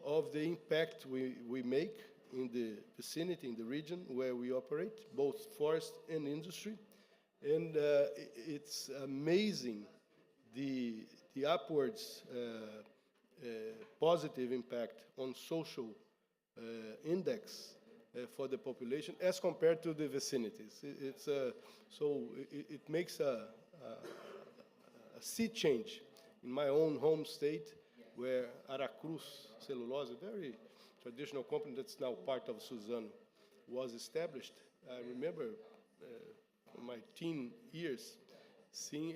of the impact we make in the vicinity, in the region where we operate, both forest and industry. And it's amazing the upwards positive impact on social index for the population as compared to the vicinities. So it makes a sea change in my own home state, where Aracruz cellulose, very traditional company that's now part of Suzano, was established, I remember my teen years, seeing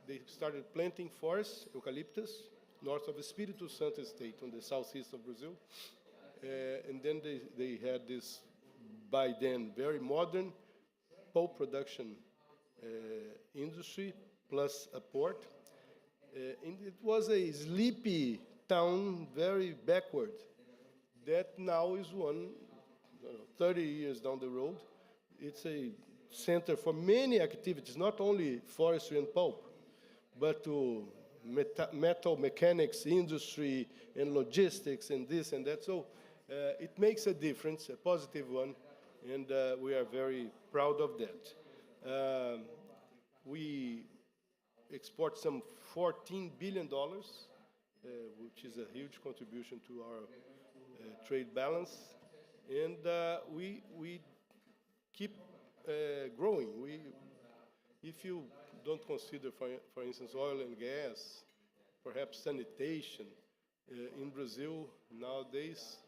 they started planting forests, eucalyptus, north of Espírito Santo state, on the southeast of Brazil. And then they had this, by then, very modern pulp production industry, plus a port. And it was a sleepy town, very backward, that now is 30 years down the road. It's a center for many activities, not only forestry and pulp, but to metal mechanics industry and logistics and this and that. So it makes a difference, a positive one, and we are very proud of that. We export some $14 billion, which is a huge contribution to our trade balance, and we keep growing. If you don't consider, for instance, oil and gas, perhaps sanitation, in Brazil nowadays,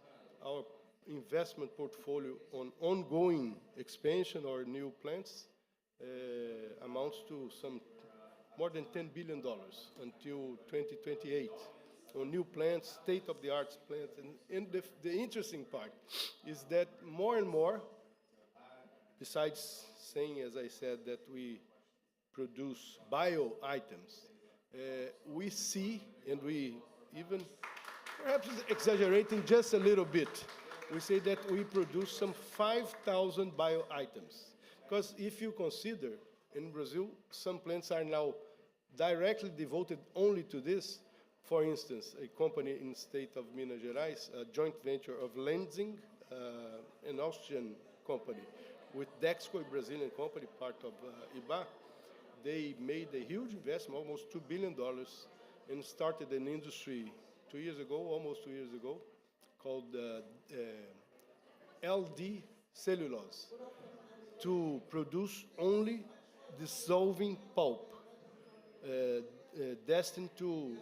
our investment portfolio on ongoing expansion or new plants amounts to some more than $10 billion until 2028 on new plants, state-of-the-art plants. And the interesting part is that more and more, besides saying, as I said, that we produce bio items, we see, and we even, perhaps exaggerating just a little bit, we say that we produce some 5,000 bio items. Because if you consider, in Brazil, some plants are now directly devoted only to this. For instance, a company in the state of Minas Gerais, a joint venture of Lenzing, an Austrian company, with Dexco, a Brazilian company, part of IBA, they made a huge investment, almost $2 billion, and started an industry almost 2 years ago, called LD Cellulose, to produce only dissolving pulp, destined to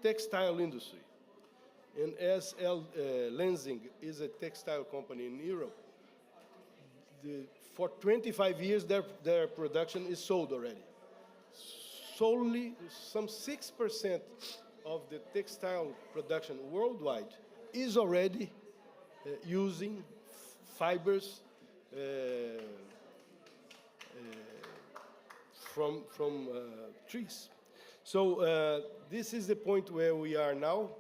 textile industry. And as Lenzing is a textile company in Europe, for 25 years their production is sold already. Solely some 6% of the textile production worldwide is already using fibers from trees. So this is the point where we are now.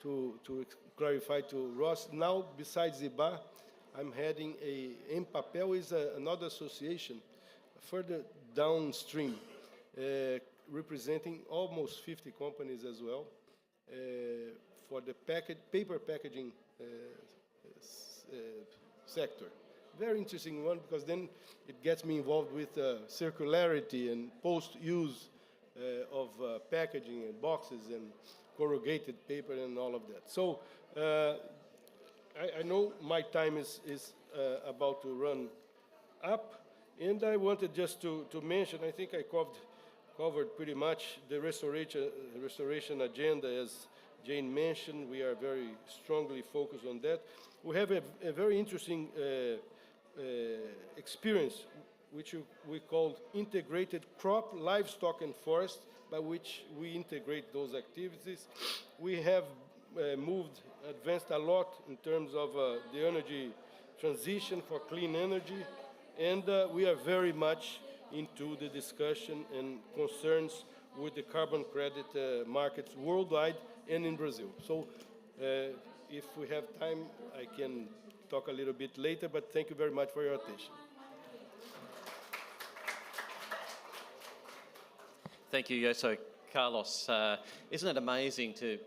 To clarify to Ross, now besides IBA, I'm heading Empapel is another association further downstream, representing almost 50 companies as well, for the paper packaging sector. Very interesting one, because then it gets me involved with circularity and post-use of packaging and boxes and corrugated paper and all of that. So I know my time is about to run up, and I wanted just to mention, I think I covered pretty much the restoration agenda. As Jane mentioned, we are very strongly focused on that. We have a very interesting experience, which we call integrated crop, livestock, and forest, by which we integrate those activities. We have advanced a lot in terms of the energy transition for clean energy, and we are very much into the discussion and concerns with the carbon credit markets worldwide and in Brazil. So if we have time, I can talk a little bit later, but thank you very much for your attention. Thank you, Yoso. Carlos, isn't it amazing to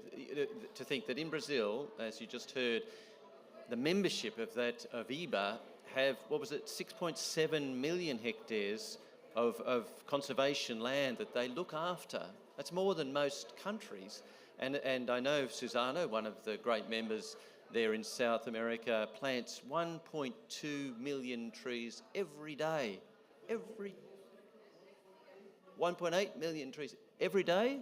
think that in Brazil, as you just heard, the membership of IBA have, 6.7 million hectares of conservation land that they look after. That's more than most countries. And I know Suzano, one of the great members there in South America, plants 1.2 million trees every day. 1.8 million trees every day?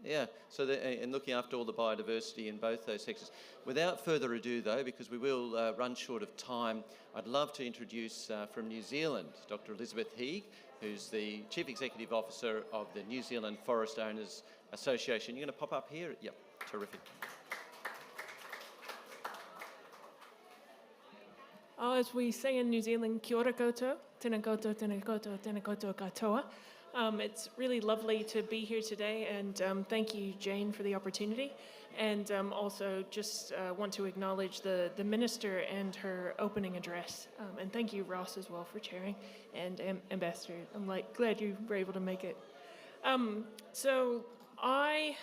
Yeah, so and looking after all the biodiversity in both those sectors. Without further ado, though, because we will run short of time, I'd love to introduce from New Zealand, Dr. Elizabeth Heeg, who's the Chief Executive Officer of the New Zealand Forest Owners Association. You're going to pop up here? Yep, terrific. As we say in New Zealand, kia ora koutou, tēnā koutou, tēnā koutou, tēnā koutou katoa. It's really lovely to be here today, and thank you, Jane, for the opportunity. And also just want to acknowledge the Minister and her opening address. And thank you, Ross, as well, for chairing, and Ambassador. I'm glad you were able to make it. So I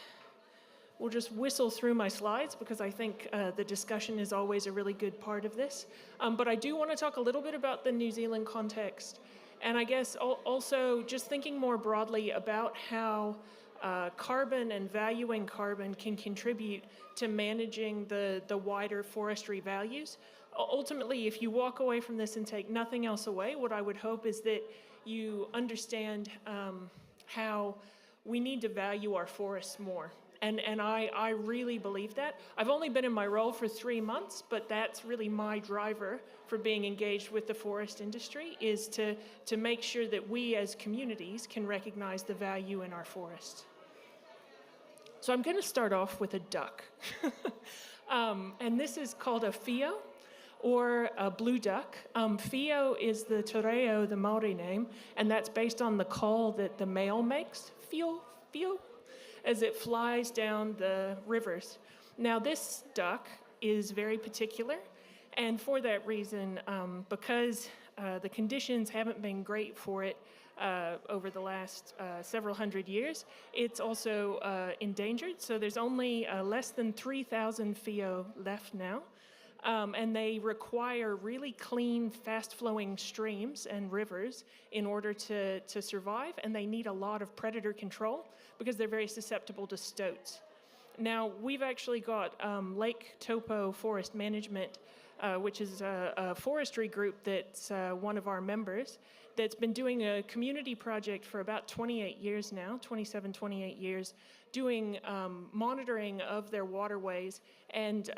will just whistle through my slides because I think the discussion is always a really good part of this. But I do want to talk a little bit about the New Zealand context. And I guess also just thinking more broadly about how carbon and valuing carbon can contribute to managing the wider forestry values. Ultimately, if you walk away from this and take nothing else away, what I would hope is that you understand how we need to value our forests more. And I really believe that. I've only been in my role for 3 months, but that's really my driver for being engaged with the forest industry, is to make sure that we as communities can recognize the value in our forest. So I'm going to start off with a duck. And this is called a whio, or a blue duck. Whio is the te reo, the Māori name, and that's based on the call that the male makes, whio, whio, as it flies down the rivers. Now this duck is very particular, and for that reason, because the conditions haven't been great for it over the last several hundred years, it's also endangered. So there's only less than 3,000 whio left now. And they require really clean, fast-flowing streams and rivers in order to survive, and they need a lot of predator control because they're very susceptible to stoats. Now, we've actually got Lake Taupo Forest Management, which is a forestry group that's one of our members, that's been doing a community project for about 28 years now, 27, 28 years, doing monitoring of their waterways and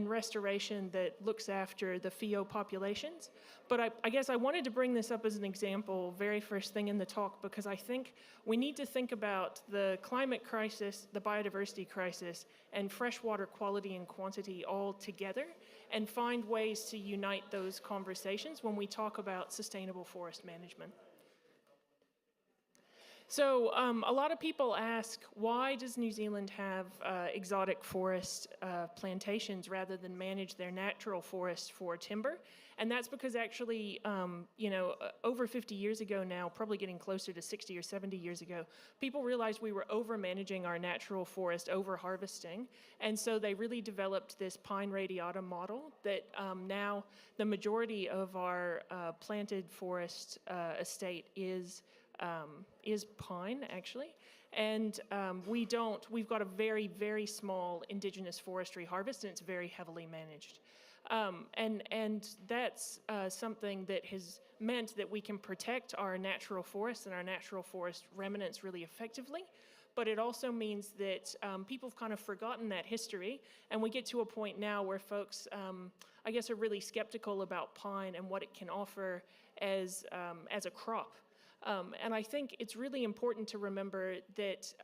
restoration that looks after the whio populations. But I guess I wanted to bring this up as an example, very first thing in the talk, because I think we need to think about the climate crisis, the biodiversity crisis, and freshwater quality and quantity all together, and find ways to unite those conversations when we talk about sustainable forest management. So a lot of people ask, why does New Zealand have exotic forest plantations rather than manage their natural forests for timber? And that's because actually, over 50 years ago now, probably getting closer to 60 or 70 years ago, people realized we were over-managing our natural forest, over-harvesting. And so they really developed this pine radiata model that now the majority of our planted forest estate is pine, actually. And we've got a very, very small indigenous forestry harvest, and it's very heavily managed. And that's something that has meant that we can protect our natural forests and our natural forest remnants really effectively. But it also means that people have kind of forgotten that history, and we get to a point now where folks, I guess, are really skeptical about pine and what it can offer as a crop. And I think it's really important to remember that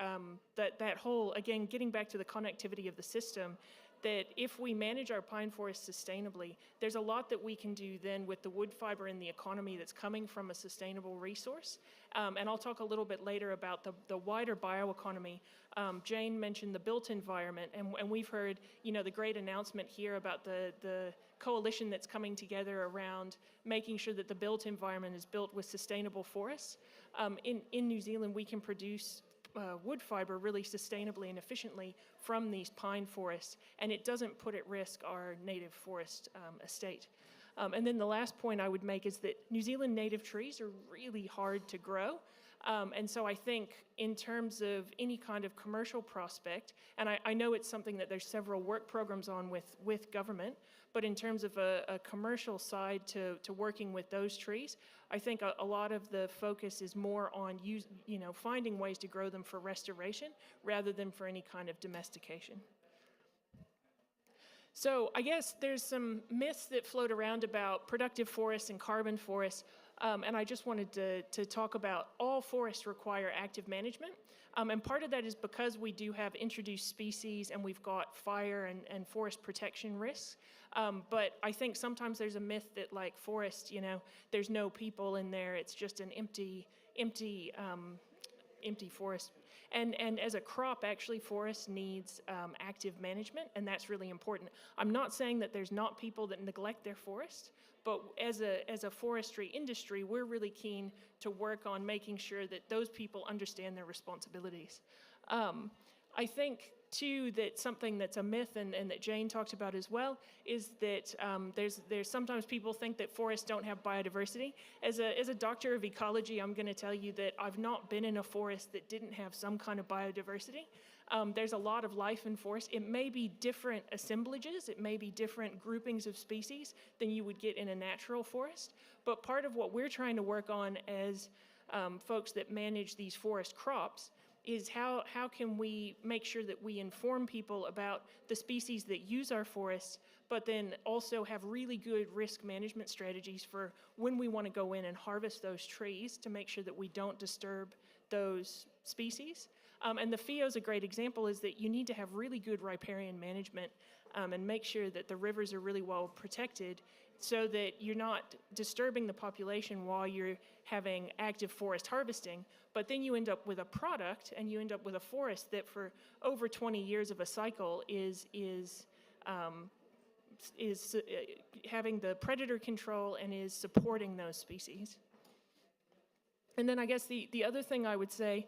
that whole, again, getting back to the connectivity of the system, that if we manage our pine forests sustainably, there's a lot that we can do then with the wood fiber in the economy that's coming from a sustainable resource. And I'll talk a little bit later about the wider bioeconomy. Jane mentioned the built environment, and we've heard, the great announcement here about the coalition that's coming together around making sure that the built environment is built with sustainable forests. In New Zealand, we can produce wood fiber really sustainably and efficiently from these pine forests, and it doesn't put at risk our native forest estate. And then the last point I would make is that New Zealand native trees are really hard to grow. And so I think in terms of any kind of commercial prospect, and I know it's something that there's several work programs on with government, but in terms of a commercial side to working with those trees, I think a lot of the focus is more on finding ways to grow them for restoration rather than for any kind of domestication. So I guess there's some myths that float around about productive forests and carbon forests, and I just wanted to talk about all forests require active management. And part of that is because we do have introduced species and we've got fire and forest protection risks. But I think sometimes there's a myth that like forest, there's no people in there, it's just an empty forest. And as a crop, actually, forest needs active management, and that's really important. I'm not saying that there's not people that neglect their forest, but as a forestry industry, we're really keen to work on making sure that those people understand their responsibilities. I think, too, that something that's a myth and that Jane talked about as well is that there's sometimes people think that forests don't have biodiversity. As a doctor of ecology, I'm going to tell you that I've not been in a forest that didn't have some kind of biodiversity. There's a lot of life in forests. It may be different assemblages, it may be different groupings of species than you would get in a natural forest, but part of what we're trying to work on as folks that manage these forest crops is how can we make sure that we inform people about the species that use our forests, but then also have really good risk management strategies for when we want to go in and harvest those trees to make sure that we don't disturb those species. And the FIO is a great example, is that you need to have really good riparian management and make sure that the rivers are really well protected so that you're not disturbing the population while you're having active forest harvesting, but then you end up with a product and you end up with a forest that for over 20 years of a cycle is having the predator control and is supporting those species. And then I guess the other thing I would say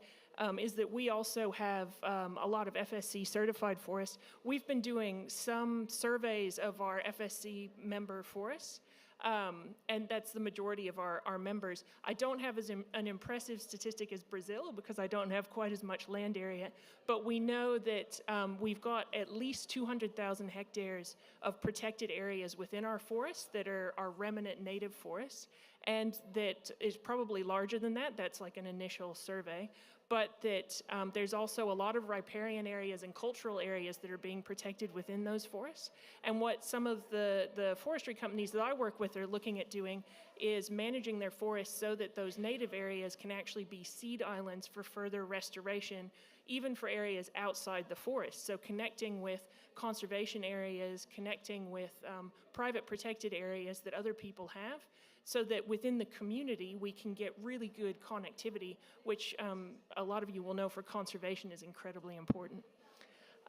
is that we also have a lot of FSC certified forests. We've been doing some surveys of our FSC member forests, and that's the majority of our members. I don't have an impressive statistic as Brazil because I don't have quite as much land area, but we know that we've got at least 200,000 hectares of protected areas within our forests that are remnant native forests, and that is probably larger than that. That's like an initial survey. But that there's also a lot of riparian areas and cultural areas that are being protected within those forests. And what some of the forestry companies that I work with are looking at doing is managing their forests so that those native areas can actually be seed islands for further restoration, even for areas outside the forest. So connecting with conservation areas, connecting with private protected areas that other people have, so that within the community we can get really good connectivity, which a lot of you will know for conservation is incredibly important.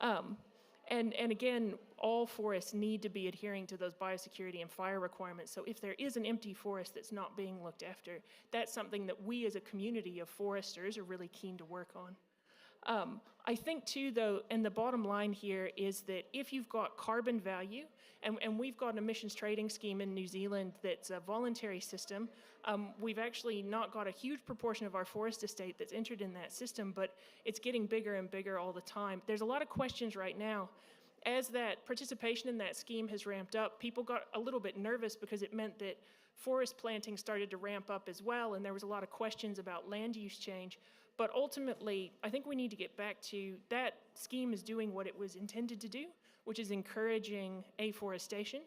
And again, all forests need to be adhering to those biosecurity and fire requirements. So if there is an empty forest that's not being looked after, that's something that we as a community of foresters are really keen to work on. I think too, though, and the bottom line here is that if you've got carbon value, and we've got an emissions trading scheme in New Zealand that's a voluntary system, we've actually not got a huge proportion of our forest estate that's entered in that system, but it's getting bigger and bigger all the time. There's a lot of questions right now. As that participation in that scheme has ramped up, people got a little bit nervous because it meant that forest planting started to ramp up as well, and there was a lot of questions about land use change. But ultimately, I think we need to get back to that scheme is doing what it was intended to do, which is encouraging afforestation.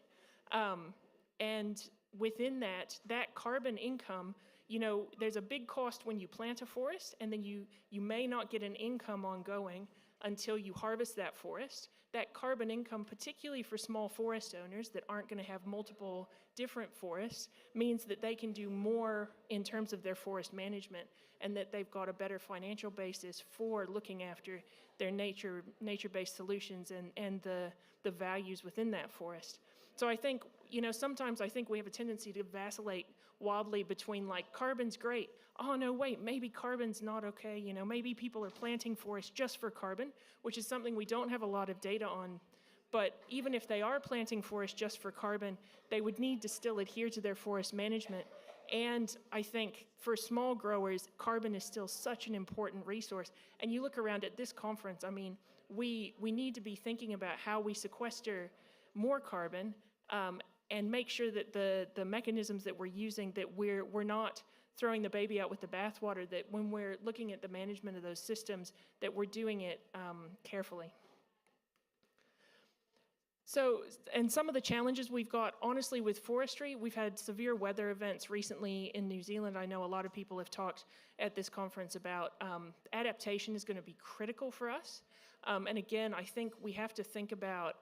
And within that carbon income, there's a big cost when you plant a forest, and then you may not get an income ongoing until you harvest that forest. That carbon income, particularly for small forest owners that aren't going to have multiple different forests, means that they can do more in terms of their forest management, and that they've got a better financial basis for looking after their nature-based solutions and the values within that forest. So I think, sometimes I think we have a tendency to vacillate wildly between like, carbon's great. Oh no, wait, maybe carbon's not okay. Maybe people are planting forests just for carbon, which is something we don't have a lot of data on. But even if they are planting forests just for carbon, they would need to still adhere to their forest management. And I think for small growers, carbon is still such an important resource. And you look around at this conference, I mean, we need to be thinking about how we sequester more carbon and make sure that the mechanisms that we're using, that we're not throwing the baby out with the bathwater, that when we're looking at the management of those systems, that we're doing it carefully. So, and some of the challenges we've got, honestly, with forestry, we've had severe weather events recently in New Zealand. I know a lot of people have talked at this conference about adaptation is going to be critical for us. And again, I think we have to think about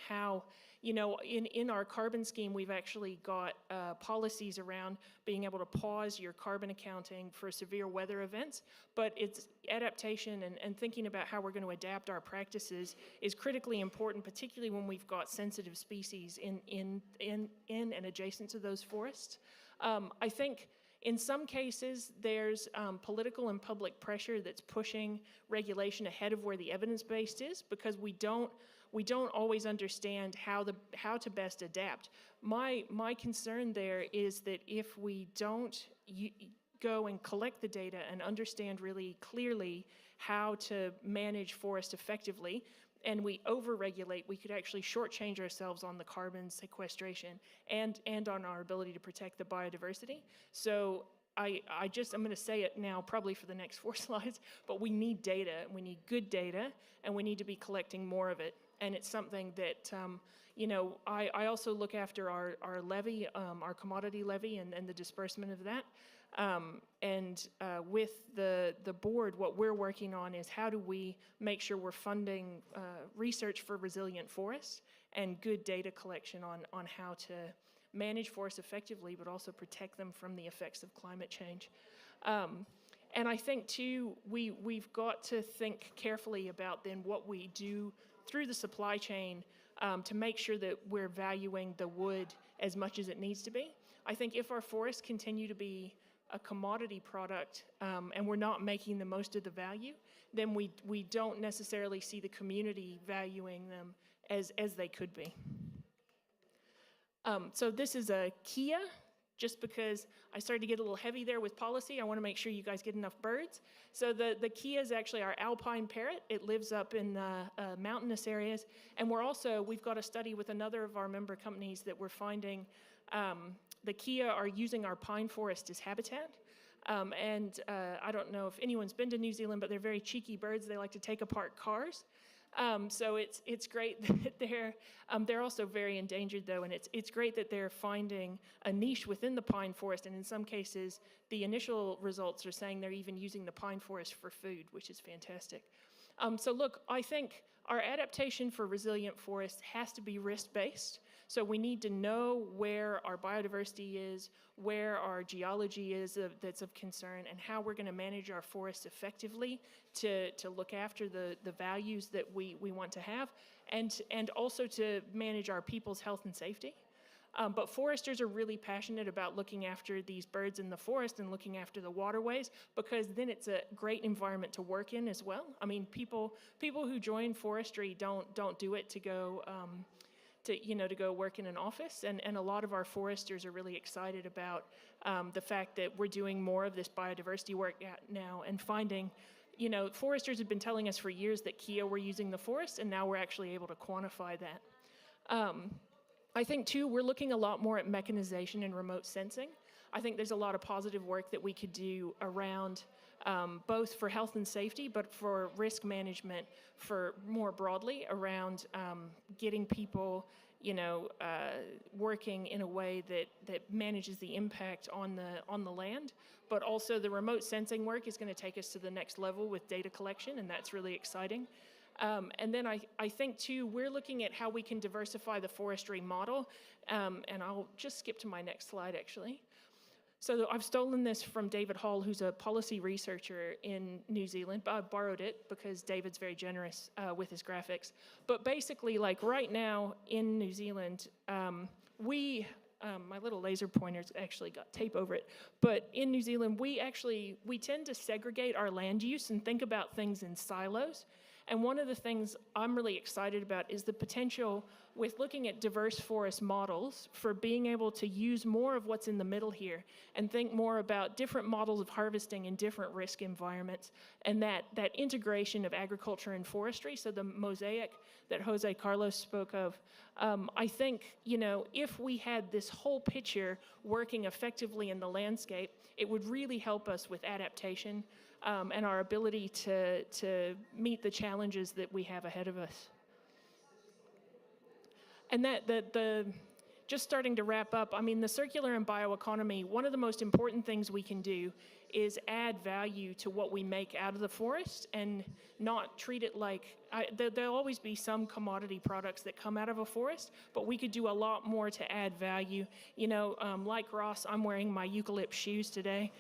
how, you know, in our carbon scheme, we've actually got policies around being able to pause your carbon accounting for severe weather events, but it's adaptation and thinking about how we're going to adapt our practices is critically important, particularly when we've got sensitive species in and adjacent to those forests. I think in some cases, there's political and public pressure that's pushing regulation ahead of where the evidence-based is, because we don't always understand how to best adapt. My concern there is that if we don't go and collect the data and understand really clearly how to manage forest effectively, and we over-regulate, we could actually shortchange ourselves on the carbon sequestration and on our ability to protect the biodiversity. So I'm going to say it now probably for the next 4 slides, but we need data, we need good data, and we need to be collecting more of it. And it's something that, you know, I also look after our levy, our commodity levy and the disbursement of that. With the board, what we're working on is how do we make sure we're funding research for resilient forests and good data collection on how to manage forests effectively, but also protect them from the effects of climate change. And I think too, we've got to think carefully about then what we do through the supply chain to make sure that we're valuing the wood as much as it needs to be. I think if our forests continue to be a commodity product and we're not making the most of the value, then we don't necessarily see the community valuing them as they could be. So this is a Kia, just because I started to get a little heavy there with policy. I want to make sure you guys get enough birds. So the Kia is actually our alpine parrot. It lives up in mountainous areas. And we've got a study with another of our member companies that we're finding the Kia are using our pine forest as habitat. I don't know if anyone's been to New Zealand, but they're very cheeky birds. They like to take apart cars. So it's great that they're also very endangered though, and it's great that they're finding a niche within the pine forest, and in some cases, the initial results are saying they're even using the pine forest for food, which is fantastic. So look, I think our adaptation for resilient forests has to be risk-based. So we need to know where our biodiversity is, where our geology is that's of concern, and how we're going to manage our forests effectively to look after the values that we want to have, and also to manage our people's health and safety. But foresters are really passionate about looking after these birds in the forest and looking after the waterways, because then it's a great environment to work in as well. I mean, people who join forestry don't do it to go to go work in an office, and a lot of our foresters are really excited about the fact that we're doing more of this biodiversity work now and finding, you know, foresters have been telling us for years that Kia were using the forest, and now we're actually able to quantify that. I think too, we're looking a lot more at mechanization and remote sensing. I think there's a lot of positive work that we could do around both for health and safety, but for risk management, for more broadly around getting people, you know, working in a way that manages the impact on the land. But also the remote sensing work is going to take us to the next level with data collection, and that's really exciting. And then I think too, we're looking at how we can diversify the forestry model, and I'll just skip to my next slide actually. So I've stolen this from David Hall, who's a policy researcher in New Zealand, but I borrowed it because David's very generous with his graphics. But basically, like right now in New Zealand, my little laser pointer's actually got tape over it, but in New Zealand, we tend to segregate our land use and think about things in silos. And one of the things I'm really excited about is the potential with looking at diverse forest models for being able to use more of what's in the middle here and think more about different models of harvesting in different risk environments, and that integration of agriculture and forestry, so the mosaic that Jose Carlos spoke of. I think, if we had this whole picture working effectively in the landscape, it would really help us with adaptation and our ability to meet the challenges that we have ahead of us. And just starting to wrap up, I mean, the circular and bioeconomy, one of the most important things we can do is add value to what we make out of the forest and not treat it like, there'll always be some commodity products that come out of a forest, but we could do a lot more to add value. Like Ross, I'm wearing my eucalypt shoes today.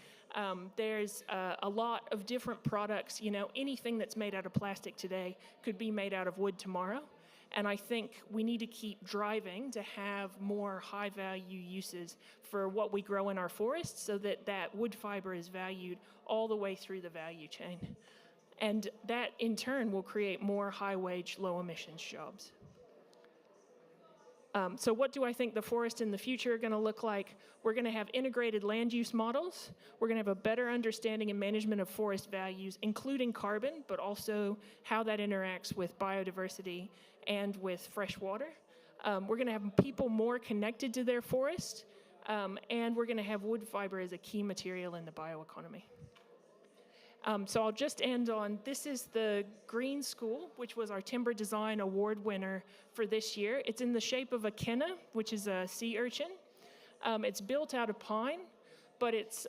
There's a lot of different products, anything that's made out of plastic today could be made out of wood tomorrow. And I think we need to keep driving to have more high-value uses for what we grow in our forests so that wood fiber is valued all the way through the value chain. And that, in turn, will create more high-wage, low-emissions jobs. So what do I think the forest in the future are going to look like? We're going to have integrated land use models. We're going to have a better understanding and management of forest values, including carbon, but also how that interacts with biodiversity and with fresh water. We're going to have people more connected to their forest, and we're going to have wood fiber as a key material in the bioeconomy. So I'll just end on, this is the Green School, which was our Timber Design Award winner for this year. It's in the shape of a kenna, which is a sea urchin. It's built out of pine, but it's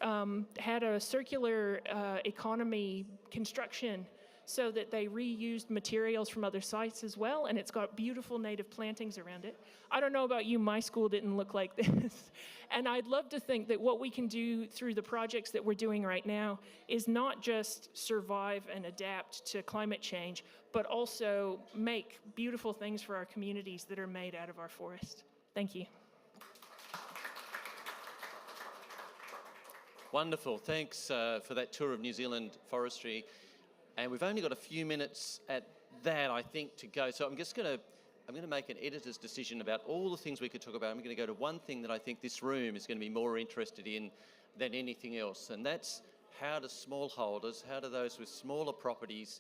had a circular economy construction so that they reused materials from other sites as well, and it's got beautiful native plantings around it. I don't know about you, my school didn't look like this. And I'd love to think that what we can do through the projects that we're doing right now is not just survive and adapt to climate change, but also make beautiful things for our communities that are made out of our forest. Thank you. Wonderful. Thanks for that tour of New Zealand forestry. And we've only got a few minutes at that, I think, to go. So I'm going to make an editor's decision about all the things we could talk about. I'm going to go to one thing that I think this room is going to be more interested in than anything else, and that's how do smallholders, how do those with smaller properties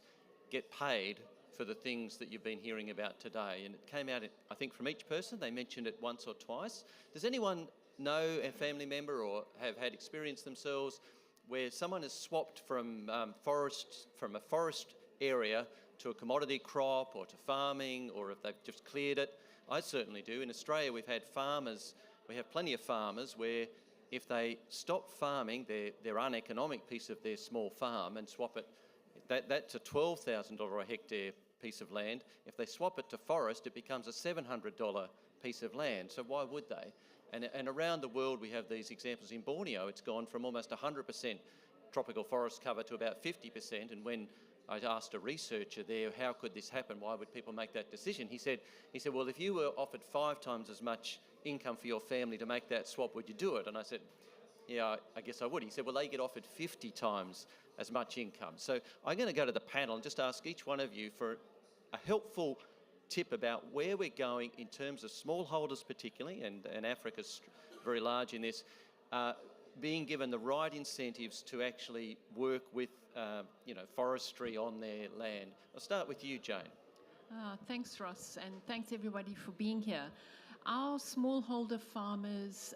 get paid for the things that you've been hearing about today? And it came out, I think, from each person. They mentioned it once or twice. Does anyone know a family member or have had experience themselves where someone has swapped from a forest area to a commodity crop or to farming, or if they've just cleared it? I certainly do. In Australia, we have plenty of farmers where if they stop farming their uneconomic piece of their small farm and swap it, that's a $12,000 a hectare piece of land. If they swap it to forest, it becomes a $700 piece of land. So why would they? And around the world, we have these examples. In Borneo, it's gone from almost 100% tropical forest cover to about 50%. And when I asked a researcher there, how could this happen? Why would people make that decision? He said, well, if you were offered 5 times as much income for your family to make that swap, would you do it? And I said, yeah, I guess I would. He said, well, they get offered 50 times as much income. So I'm going to go to the panel and just ask each one of you for a helpful tip about where we're going in terms of smallholders particularly, and Africa's very large in this, being given the right incentives to actually work with forestry on their land. I'll start with you, Jane. Thanks, Ross, and thanks everybody for being here. Our smallholder farmers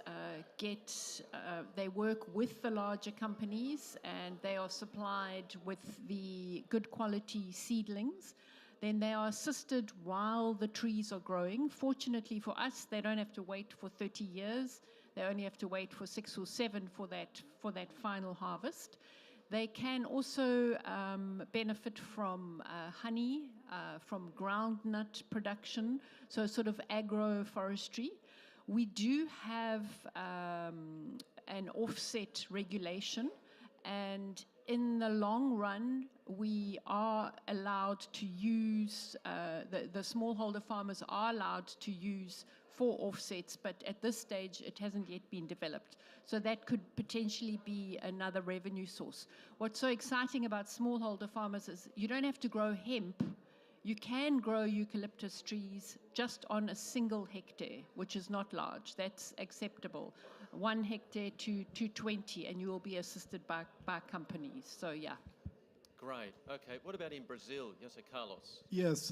they work with the larger companies, and they are supplied with the good quality seedlings. Then they are assisted while the trees are growing. Fortunately for us, they don't have to wait for 30 years. They only have to wait for 6 or 7 for that final harvest. They can also benefit from honey, from groundnut production, so sort of agroforestry. We do have an offset regulation, and in the long run, we are allowed to use, the smallholder farmers are allowed to use 4 offsets, but at this stage, it hasn't yet been developed. So that could potentially be another revenue source. What's so exciting about smallholder farmers is you don't have to grow hemp You can grow eucalyptus trees just on a single hectare, which is not large. That's acceptable. 1 hectare to 20, and you will be assisted by companies. So, yeah. Great. Okay. What about in Brazil? Yes, Carlos. Yes,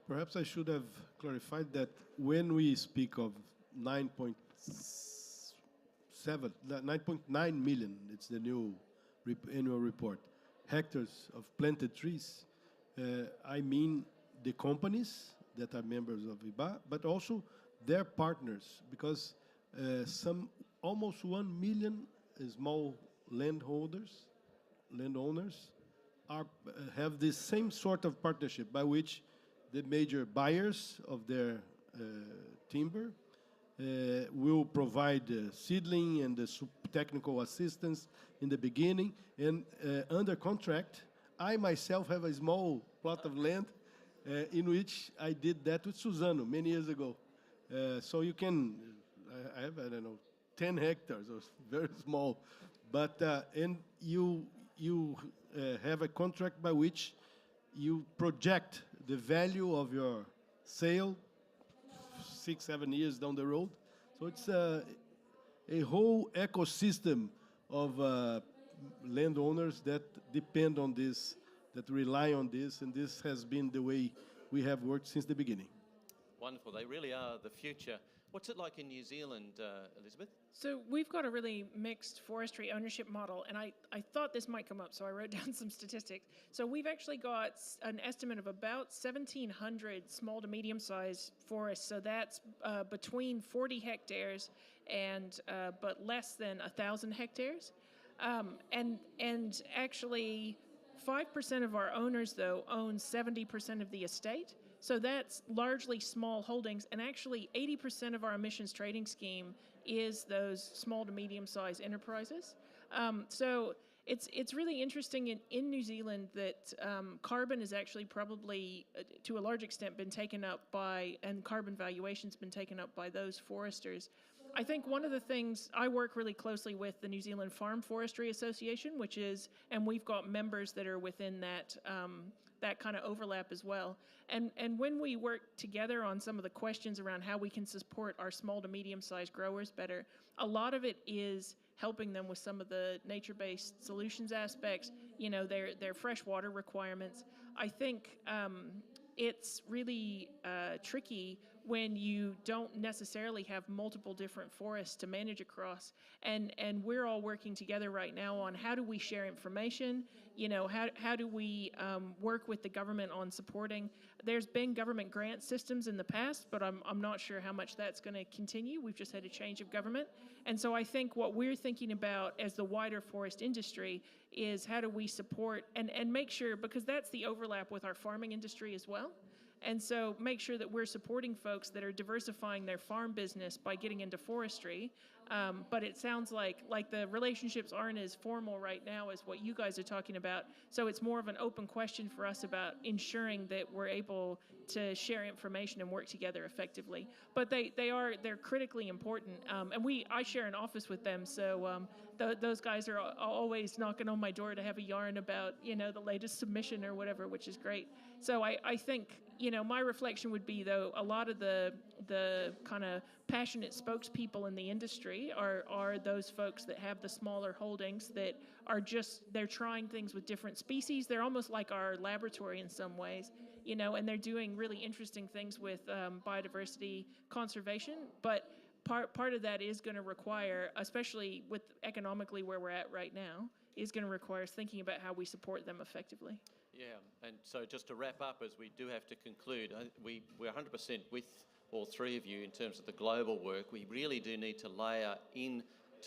perhaps I should have clarified that when we speak of 9.9 million, it's the new annual report, hectares of planted trees, I mean the companies that are members of IBA, but also their partners, because almost 1 million small landowners have this same sort of partnership by which the major buyers of their timber will provide seedling and the technical assistance in the beginning. And under contract, I myself have a small plot of land in which I did that with Suzano many years ago. So you can, I have, I don't know, 10 hectares or very small, but and you have a contract by which you project the value of your sale 6-7 years down the road. So it's a whole ecosystem of landowners that depend on this, that rely on this, and this has been the way we have worked since the beginning. Wonderful. They really are the future. What's it like in New Zealand, Elizabeth? So we've got a really mixed forestry ownership model, and I thought this might come up, so I wrote down some statistics. So we've actually got an estimate of about 1,700 small to medium-sized forests, so that's between 40 hectares and but less than 1,000 hectares. And actually, 5% of our owners, though, own 70% of the estate. So that's largely small holdings, and actually 80% of our emissions trading scheme is those small to medium-sized enterprises. So it's really interesting in New Zealand that carbon has actually probably, to a large extent, been taken up by, and carbon valuation's been taken up by those foresters. I think one of the things, I work really closely with the New Zealand Farm Forestry Association, which is, and we've got members that are within that that kind of overlap as well. And when we work together on some of the questions around how we can support our small to medium-sized growers better, a lot of it is helping them with some of the nature-based solutions aspects, you know, their freshwater requirements. I think it's really tricky when you don't necessarily have multiple different forests to manage across. And we're all working together right now on how do we share information, you know, how do we work with the government on supporting. There's been government grant systems in the past, but I'm not sure how much that's going to continue. We've just had a change of government. And so I think what we're thinking about as the wider forest industry is how do we support and make sure, because that's the overlap with our farming industry as well. And so make sure that we're supporting folks that are diversifying their farm business by getting into forestry. But it sounds like the relationships aren't as formal right now as what you guys are talking about. So it's more of an open question for us about ensuring that we're able to share information and work together effectively. But they're critically important. And I share an office with them, so those guys are always knocking on my door to have a yarn about, you know, the latest submission or whatever, which is great. So I think, you know, my reflection would be, though, a lot of the kind of passionate spokespeople in the industry are those folks that have the smaller holdings that are they're trying things with different species. They're almost like our laboratory in some ways, you know, and they're doing really interesting things with biodiversity conservation. But part of that is going to require, especially with economically where we're at right now, is going to require us thinking about how we support them effectively. Yeah, and so just to wrap up, as we do have to conclude, we're 100% with all three of you in terms of the global work. We really do need to layer into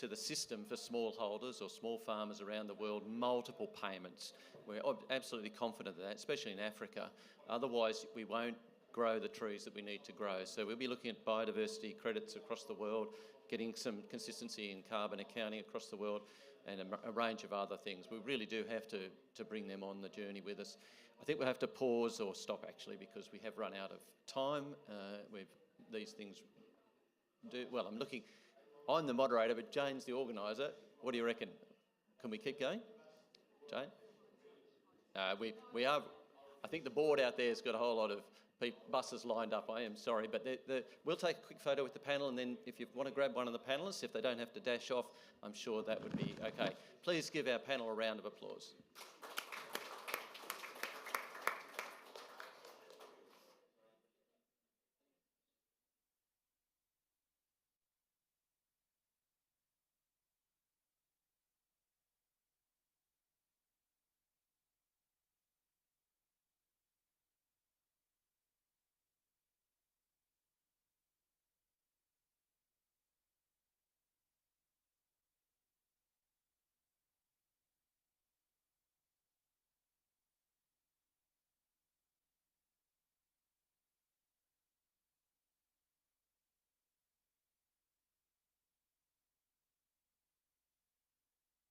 the system for smallholders or small farmers around the world multiple payments. We're absolutely confident of that, especially in Africa. Otherwise, we won't grow the trees that we need to grow. So we'll be looking at biodiversity credits across the world, getting some consistency in carbon accounting across the world, and a range of other things. We really do have to bring them on the journey with us. I think we'll have to pause or stop, actually, because we have run out of time. These things do... Well, I'm the moderator, but Jane's the organiser. What do you reckon? Can we keep going? Jane? We are... I think the board out there has got a whole lot of buses lined up. I am sorry, but we'll take a quick photo with the panel, and then if you want to grab one of the panellists, if they don't have to dash off, I'm sure that would be okay. Please give our panel a round of applause.